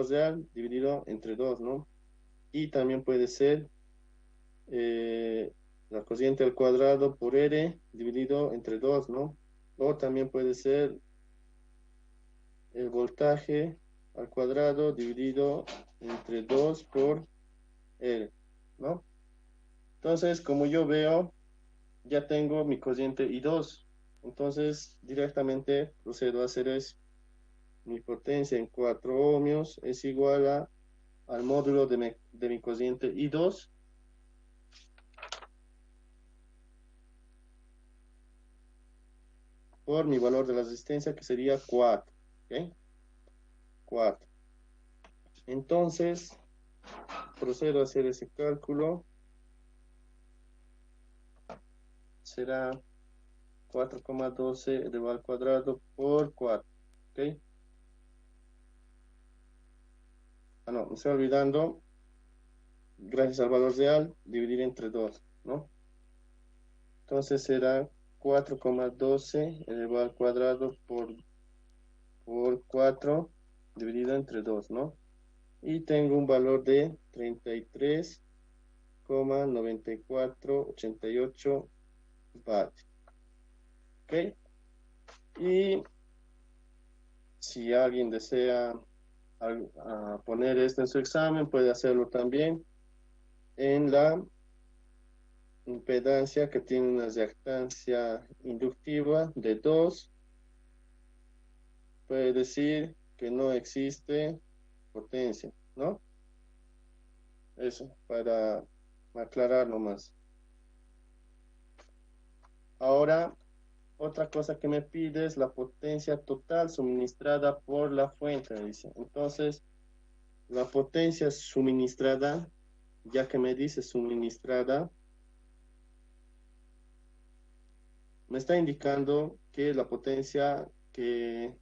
real, dividido entre 2, ¿no? Y también puede ser la corriente al cuadrado por R dividido entre 2, ¿no? O también puede ser el voltaje al cuadrado dividido entre 2 por R, ¿no? Entonces, como yo veo, ya tengo mi corriente I2. Entonces, directamente procedo a hacer eso. Mi potencia en 4 ohmios es igual al módulo de mi corriente I2 por mi valor de la resistencia, que sería 4. ¿Ok? 4. Entonces, procedo a hacer ese cálculo. Será 4,12 elevado al cuadrado por 4. ¿Ok? Ah, no, me estoy olvidando. Gracias al valor real, dividir entre 2, ¿no? Entonces será 4,12 elevado al cuadrado por 4 dividido entre 2, ¿no? Y tengo un valor de 33,9488 vatios. ¿Ok? Y si alguien desea poner esto en su examen, puede hacerlo también en la impedancia, que tiene una reactancia inductiva de 2. Puede decir que no existe potencia, ¿no? Eso, para aclarar nomás. Ahora, otra cosa que me pide es la potencia total suministrada por la fuente, dice. Entonces, la potencia suministrada, ya que me dice suministrada, me está indicando que la potencia que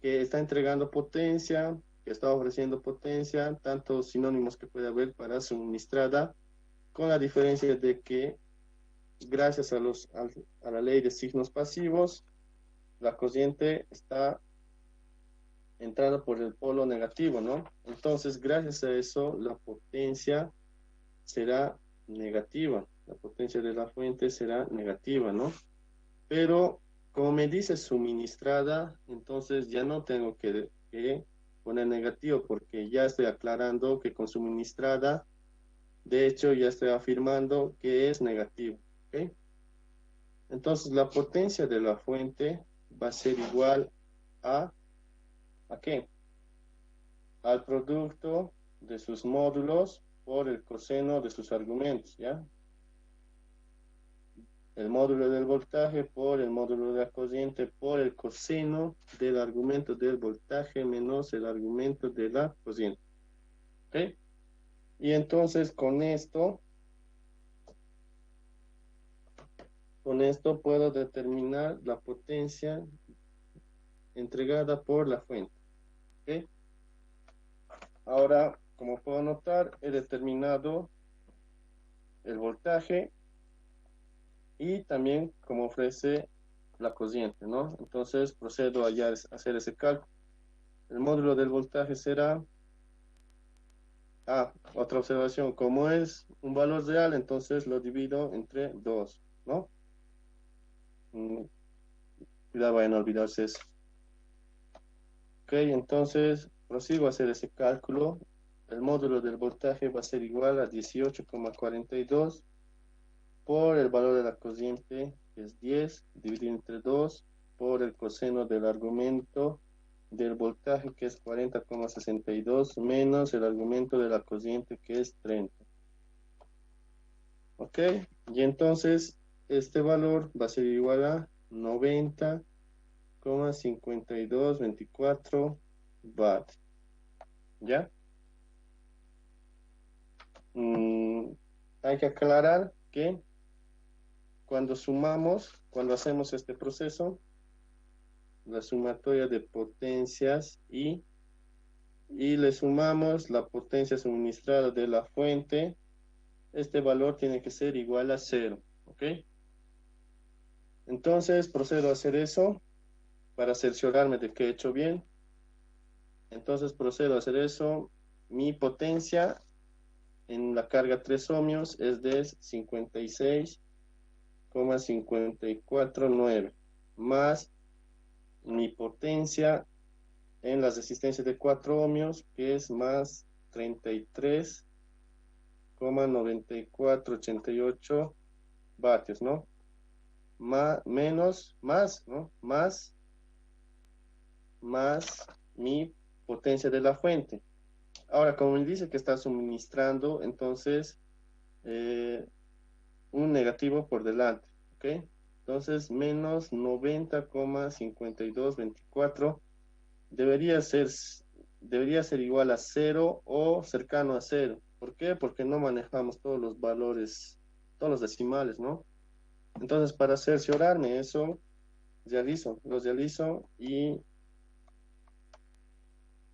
está entregando potencia, que está ofreciendo potencia, tantos sinónimos que puede haber para suministrada, con la diferencia de que gracias a la ley de signos pasivos, la corriente está entrando por el polo negativo, ¿no? Entonces, gracias a eso, la potencia será negativa, la potencia de la fuente será negativa, ¿no? Pero como me dice suministrada, entonces ya no tengo que poner negativo, porque ya estoy aclarando que con suministrada, de hecho ya estoy afirmando que es negativo, ¿ok? Entonces la potencia de la fuente va a ser igual ¿a qué? Al producto de sus módulos por el coseno de sus argumentos, ¿ya? El módulo del voltaje por el módulo de la corriente por el coseno del argumento del voltaje menos el argumento de la corriente. ¿Ok? Y entonces con esto puedo determinar la potencia entregada por la fuente. ¿Ok? Ahora, como puedo notar, he determinado el voltaje y también como ofrece la corriente, ¿no? Entonces procedo a ya hacer ese cálculo. El módulo del voltaje será, otra observación, como es un valor real, entonces lo divido entre 2, ¿no? Cuidado en no olvidarse eso. Ok, entonces prosigo a hacer ese cálculo. El módulo del voltaje va a ser igual a 18,42 por el valor de la corriente, que es 10, dividido entre 2, por el coseno del argumento del voltaje, que es 40,62, menos el argumento de la corriente, que es 30. ¿Ok? Y entonces este valor va a ser igual a 90,5224 watts. ¿Ya? Hay que aclarar que cuando sumamos, cuando hacemos este proceso, la sumatoria de potencias y le sumamos la potencia suministrada de la fuente, este valor tiene que ser igual a 0, ¿ok? Entonces procedo a hacer eso para cerciorarme de que he hecho bien. Entonces procedo a hacer eso. Mi potencia en la carga 3 ohmios es de 56,549 más mi potencia en las resistencias de 4 ohmios, que es más 33,9488 vatios, ¿no? Más, ¿no? Más mi potencia de la fuente. Ahora, como me dice que está suministrando, entonces, un negativo por delante, ¿ok? Entonces, menos 90,5224 debería ser igual a 0 o cercano a 0. ¿Por qué? Porque no manejamos todos los valores, todos los decimales, ¿no? Entonces, para cerciorarme eso, lo realizo y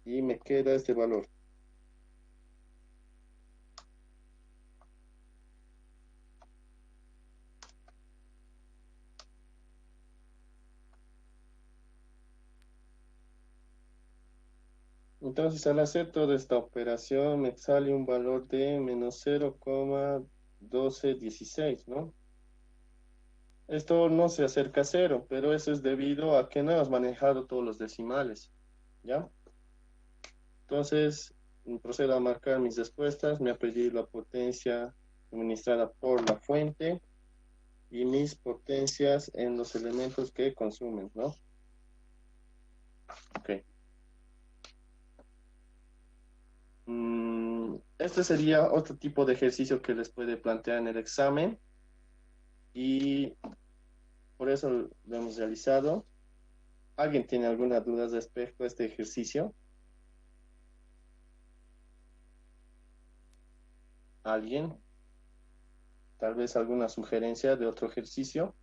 me queda este valor. Entonces, al hacer toda esta operación, me sale un valor de menos 0,1216, ¿no? Esto no se acerca a 0, pero eso es debido a que no hemos manejado todos los decimales, ¿ya? Entonces, procedo a marcar mis respuestas. Me ha pedido la potencia suministrada por la fuente y mis potencias en los elementos que consumen, ¿no? Ok. Este sería otro tipo de ejercicio que les puede plantear en el examen y por eso lo hemos realizado. ¿Alguien tiene alguna duda respecto a este ejercicio? ¿Alguien? Tal vez alguna sugerencia de otro ejercicio.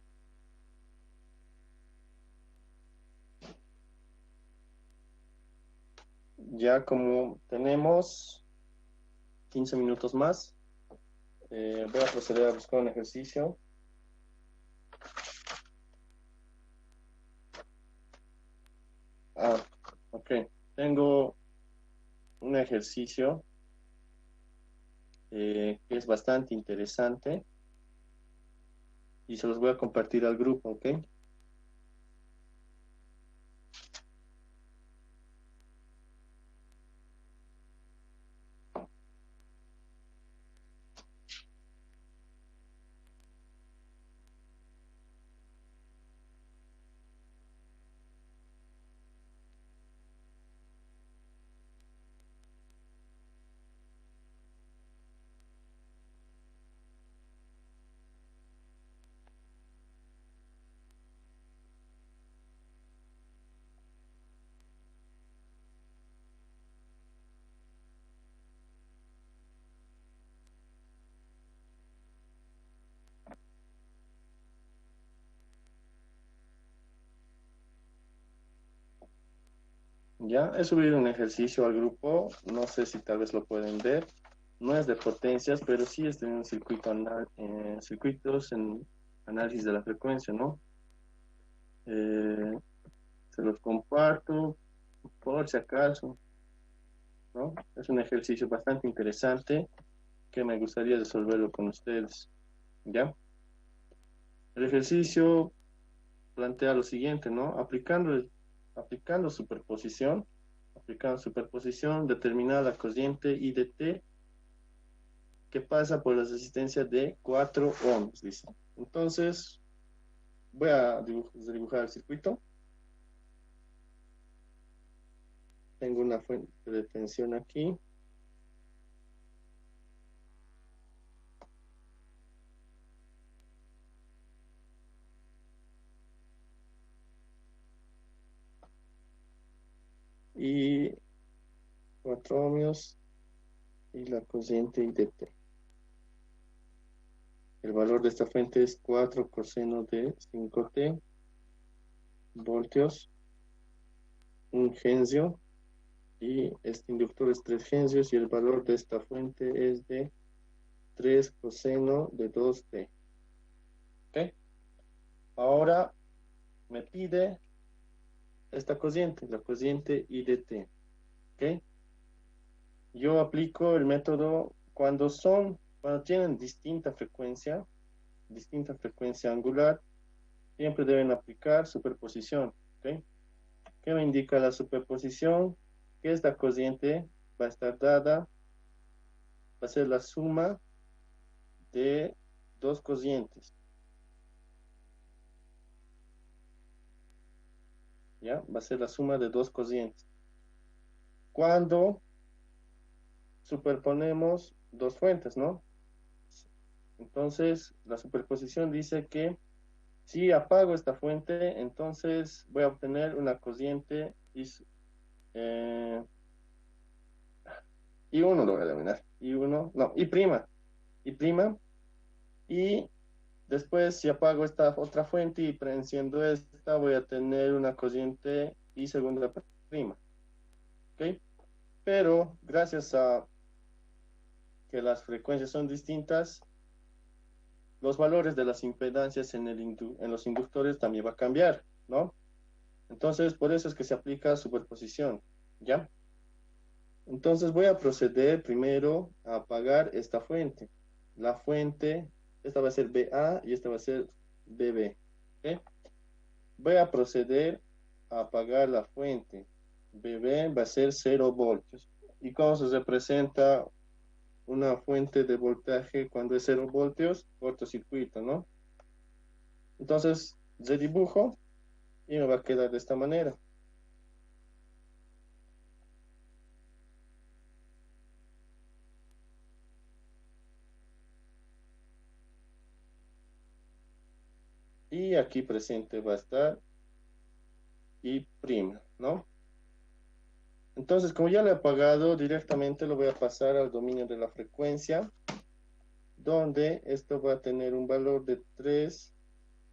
Ya como tenemos 15 minutos más, voy a proceder a buscar un ejercicio. Ok. Tengo un ejercicio que es bastante interesante y se los voy a compartir al grupo, ¿ok? Ya, he subido un ejercicio al grupo, no sé si tal vez lo pueden ver. No es de potencias, pero sí es de un circuitos en análisis de la frecuencia, ¿no? Eh, Se los comparto por si acaso, ¿no? Es un ejercicio bastante interesante que me gustaría resolverlo con ustedes, ¿ya? El ejercicio plantea lo siguiente, ¿no? Aplicando superposición, determinar la corriente I de T que pasa por la resistencia de 4 ohms, dice. Entonces, voy a dibujar el circuito. Tengo una fuente de tensión aquí. Y 4 ohmios y la corriente I de T. El valor de esta fuente es 4 coseno de 5t voltios, 1 Hencio, y este inductor es 3 Hencios, y el valor de esta fuente es de 3 coseno de 2t. ¿Ok? Ahora me pide esta corriente, la corriente I de T. ¿Ok? Yo aplico el método cuando tienen distinta frecuencia angular, siempre deben aplicar superposición. ¿Ok? ¿Qué me indica la superposición? Que esta corriente va a estar dada, va a ser la suma de dos corrientes. ¿Ya? Va a ser la suma de dos corrientes. Cuando superponemos dos fuentes, ¿no? Entonces, la superposición dice que si apago esta fuente, entonces voy a obtener una corriente I1 lo voy a denominar. I1, no, I prima. I prima. Y después, si apago esta otra fuente y preenciendo esta, voy a tener una corriente I segunda prima. ¿Ok? Pero gracias a que las frecuencias son distintas, los valores de las impedancias en los inductores también va a cambiar, ¿no? Entonces, por eso es que se aplica superposición, ¿ya? Entonces voy a proceder primero a apagar esta fuente. La fuente, esta va a ser BA y esta va a ser BB. ¿Ok? Voy a proceder a apagar la fuente. BB va a ser 0 voltios. ¿Y cómo se representa una fuente de voltaje cuando es 0 voltios? Cortocircuito, ¿no? Entonces, redibujo y me va a quedar de esta manera. Y aquí presente va a estar I', ¿no? Entonces, como ya lo he apagado, directamente lo voy a pasar al dominio de la frecuencia, donde esto va a tener un valor de 3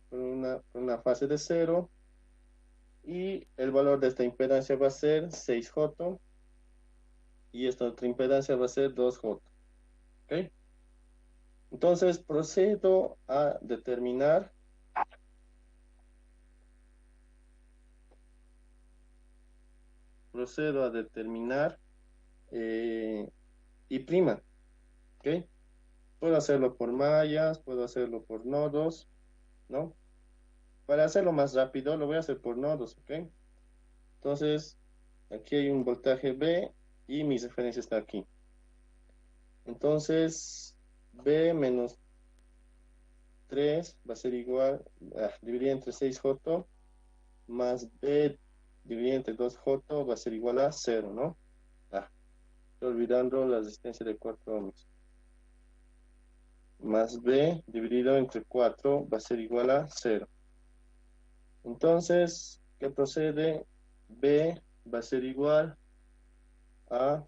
por una fase de 0, y el valor de esta impedancia va a ser 6J, y esta otra impedancia va a ser 2J. ¿Ok? Entonces, procedo a determinar I prima. ¿Ok? Puedo hacerlo por mallas, puedo hacerlo por nodos, ¿no? Para hacerlo más rápido, lo voy a hacer por nodos, ¿ok? Entonces, aquí hay un voltaje B y mi referencia está aquí. Entonces, B menos 3 va a ser igual, dividido entre 6J, más B dividido entre 2J va a ser igual a 0, ¿no? Estoy olvidando la resistencia de 4 ohms. Más B dividido entre 4 va a ser igual a 0. Entonces, ¿qué procede? B va a ser igual a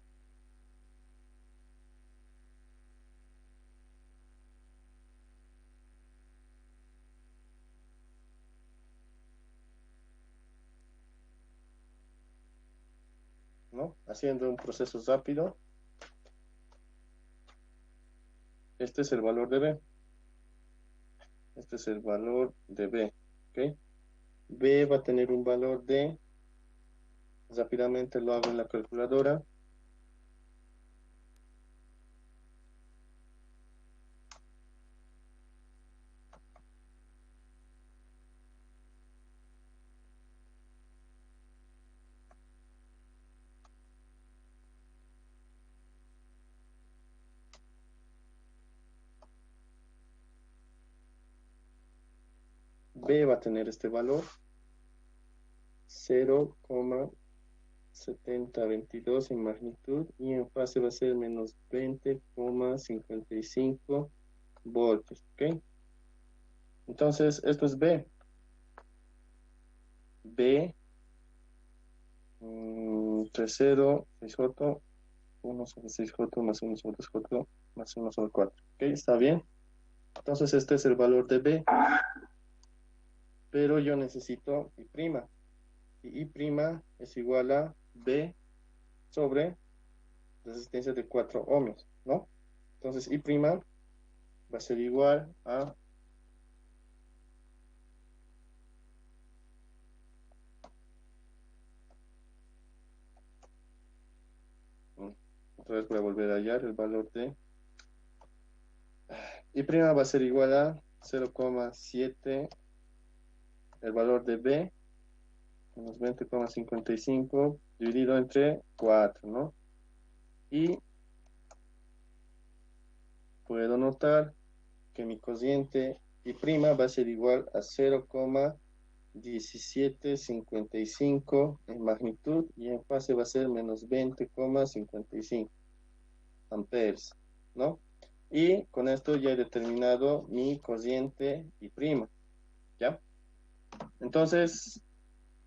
haciendo un proceso rápido, este es el valor de B. Este es el valor de B. ¿Ok? B va a tener un valor de, rápidamente lo hago en la calculadora, B va a tener este valor, 0,7022 en magnitud y en fase va a ser menos 20,55 voltios. ¿Ok? Entonces, esto es B. B, 30, 6J, 1 sobre 6J más 1 sobre 2J más 1 sobre 4. ¿Ok? ¿Está bien? Entonces, este es el valor de B. Pero yo necesito I'. Y I' es igual a B sobre resistencia de 4 ohmios, ¿no? Entonces, I' va a ser igual a otra vez voy a volver a hallar el valor de I' va a ser igual a 0,7, el valor de B, menos 20,55 dividido entre 4, ¿no? Y puedo notar que mi cociente I' va a ser igual a 0,1755 en magnitud y en fase va a ser menos 20,55 amperes, ¿no? Y con esto ya he determinado mi cociente I', ¿ya? Entonces,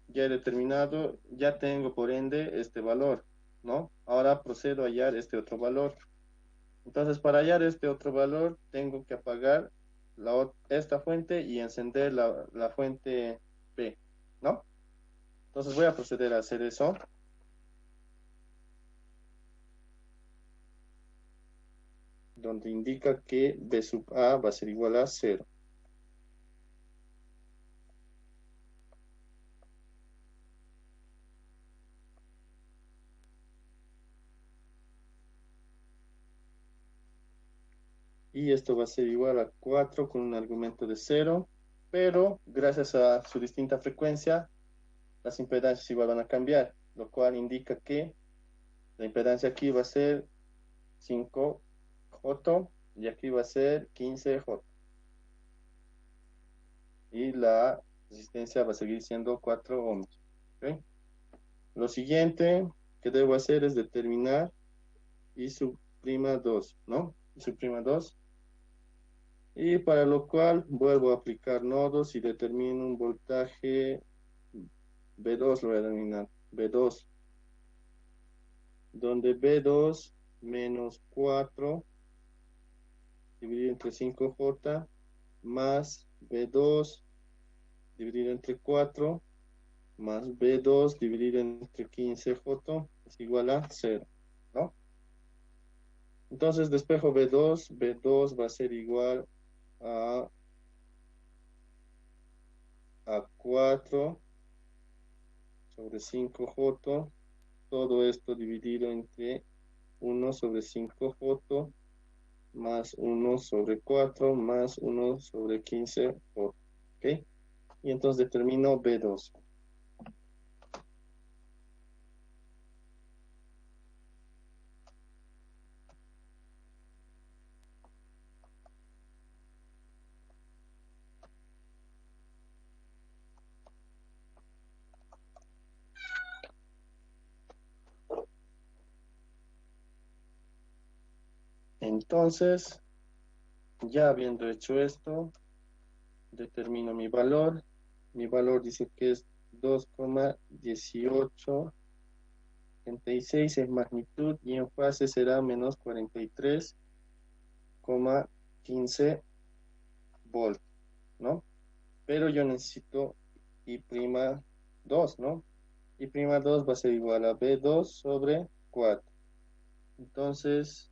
ya he determinado, ya tengo por ende este valor, ¿no? Ahora procedo a hallar este otro valor. Entonces, para hallar este otro valor, tengo que apagar esta fuente y encender la fuente B, ¿no? Entonces, voy a proceder a hacer eso. Donde indica que B sub A va a ser igual a 0. Y esto va a ser igual a 4 con un argumento de 0, pero gracias a su distinta frecuencia, las impedancias igual van a cambiar, lo cual indica que la impedancia aquí va a ser 5J y aquí va a ser 15J. Y la resistencia va a seguir siendo 4 ohms. ¿Okay? Lo siguiente que debo hacer es determinar I sub prima 2, ¿no? I sub prima 2. Y para lo cual vuelvo a aplicar nodos y determino un voltaje B2, lo voy a denominar B2, donde B2 menos 4 dividido entre 5J más B2 dividido entre 4 más B2 dividido entre 15J es igual a 0, ¿no? Entonces despejo B2, B2 va a ser igual a 4 sobre 5J, todo esto dividido entre 1 sobre 5J más 1 sobre 4 más 1 sobre 15J, ¿ok? Y entonces determino B2. Entonces, ya habiendo hecho esto, determino mi valor. Mi valor dice que es 2,1876 en magnitud y en fase será menos 43,15 volt, ¿no? Pero yo necesito I'2, ¿no? I'2 va a ser igual a B2 sobre 4. Entonces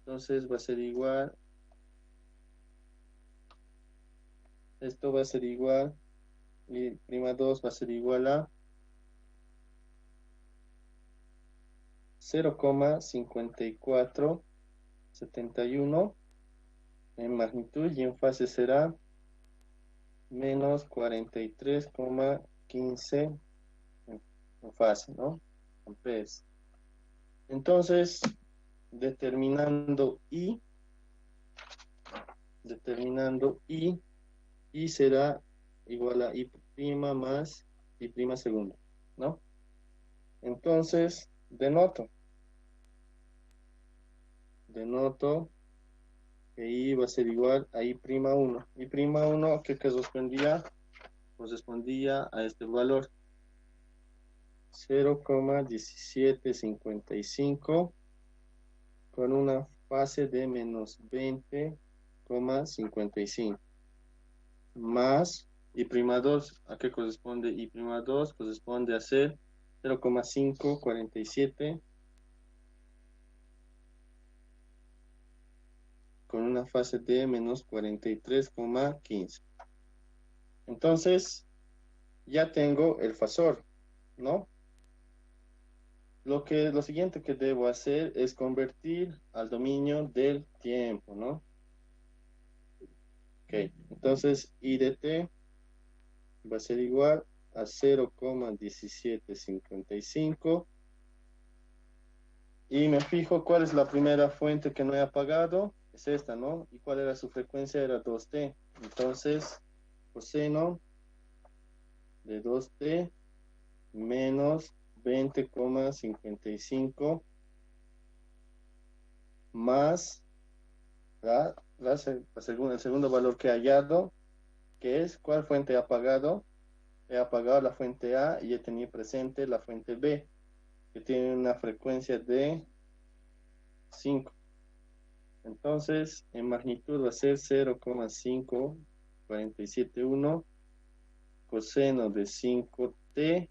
va a ser igual, esto va a ser igual, y prima 2 va a ser igual a 0,5471 en magnitud y en fase será menos 43,15 en fase, ¿no? Amperes. Entonces, determinando I será igual a I prima más I prima segundo, ¿no? Entonces, denoto que I va a ser igual a I prima 1. I prima 1, ¿qué correspondía? Correspondía a este valor, 0,1755 con una fase de menos 20,55 más I prima 2. ¿A qué corresponde I prima 2? Corresponde a ser 0,547 con una fase de menos 43,15. Entonces, ya tengo el fasor, ¿no? Lo siguiente que debo hacer es convertir al dominio del tiempo, ¿no? Ok, entonces I de t va a ser igual a 0,1755 y me fijo cuál es la primera fuente que no he apagado, es esta, ¿no? ¿Y cuál era su frecuencia? Era 2t. Entonces, coseno de 2t menos 20,55 más el segundo valor que he hallado, que es ¿cuál fuente he apagado? He apagado la fuente A y he tenido presente la fuente B, que tiene una frecuencia de 5. Entonces, en magnitud va a ser 0,5471 coseno de 5t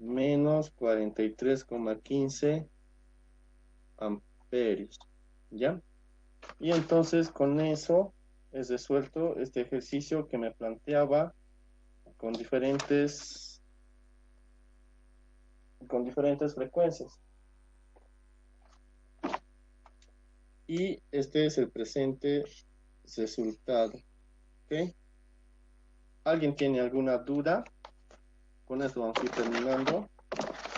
menos 43,15 amperios. ¿Ya? Y entonces con eso es resuelto este ejercicio que me planteaba con diferentes frecuencias. Y este es el presente resultado. ¿Ok? ¿Alguien tiene alguna duda? Con esto vamos a ir terminando.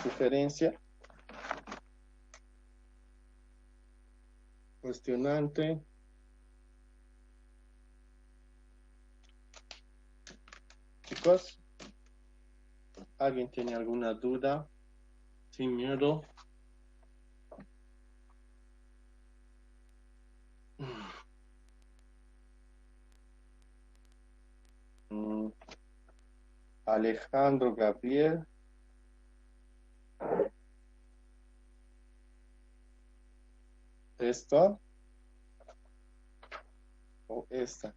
Sugerencia. Cuestionante. Chicos, ¿alguien tiene alguna duda? Sin miedo. Alejandro Gabriel. ¿Esta o esta?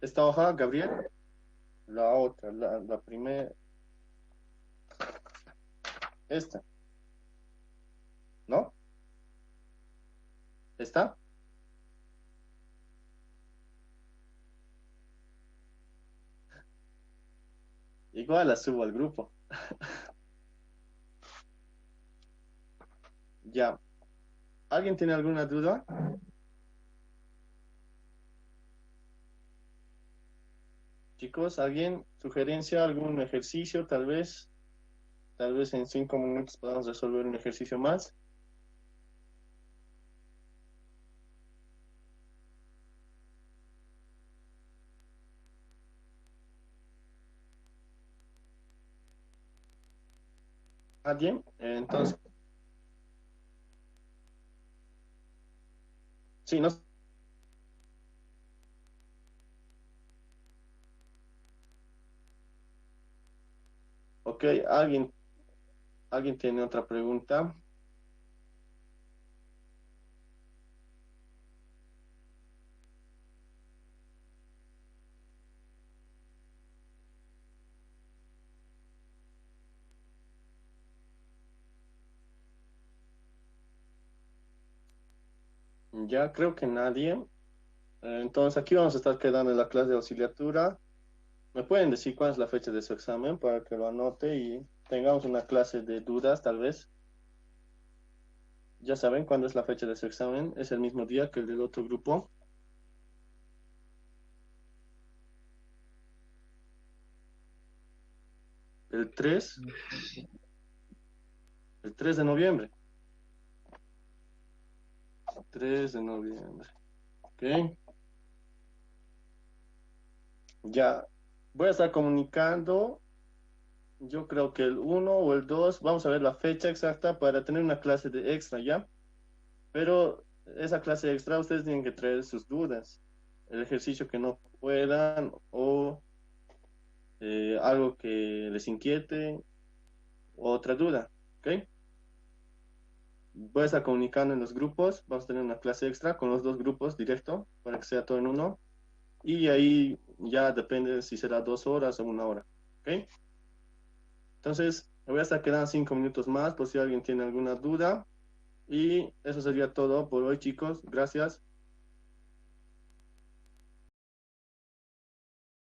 ¿Esta hoja, Gabriel? La otra, la primera. Esta. ¿No? ¿Esta? Igual la subo al grupo. Ya. ¿Alguien tiene alguna duda? Chicos, ¿alguien? ¿Sugerencia? ¿Algún ejercicio? Tal vez en 5 minutos podamos resolver un ejercicio más. ¿Alguien? Entonces, sí, no. Ok, ¿alguien tiene otra pregunta? Ya creo que nadie. Entonces aquí vamos a estar quedando en la clase de auxiliatura. ¿Me pueden decir cuál es la fecha de su examen para que lo anote y tengamos una clase de dudas, tal vez? Ya saben cuándo es la fecha de su examen. Es el mismo día que el del otro grupo. El 3, el 3 de noviembre. 3 de noviembre. Ok. Ya. Voy a estar comunicando. Yo creo que el 1 o el 2. Vamos a ver la fecha exacta para tener una clase de extra, ¿ya? Pero esa clase extra ustedes tienen que traer sus dudas. El ejercicio que no puedan o algo que les inquiete, otra duda, ¿ok? Voy a estar comunicando en los grupos, vamos a tener una clase extra con los dos grupos directo para que sea todo en uno y ahí ya depende si será 2 horas o 1 hora, ¿ok? Entonces, me voy a estar quedando 5 minutos más por si alguien tiene alguna duda y eso sería todo por hoy, chicos. Gracias.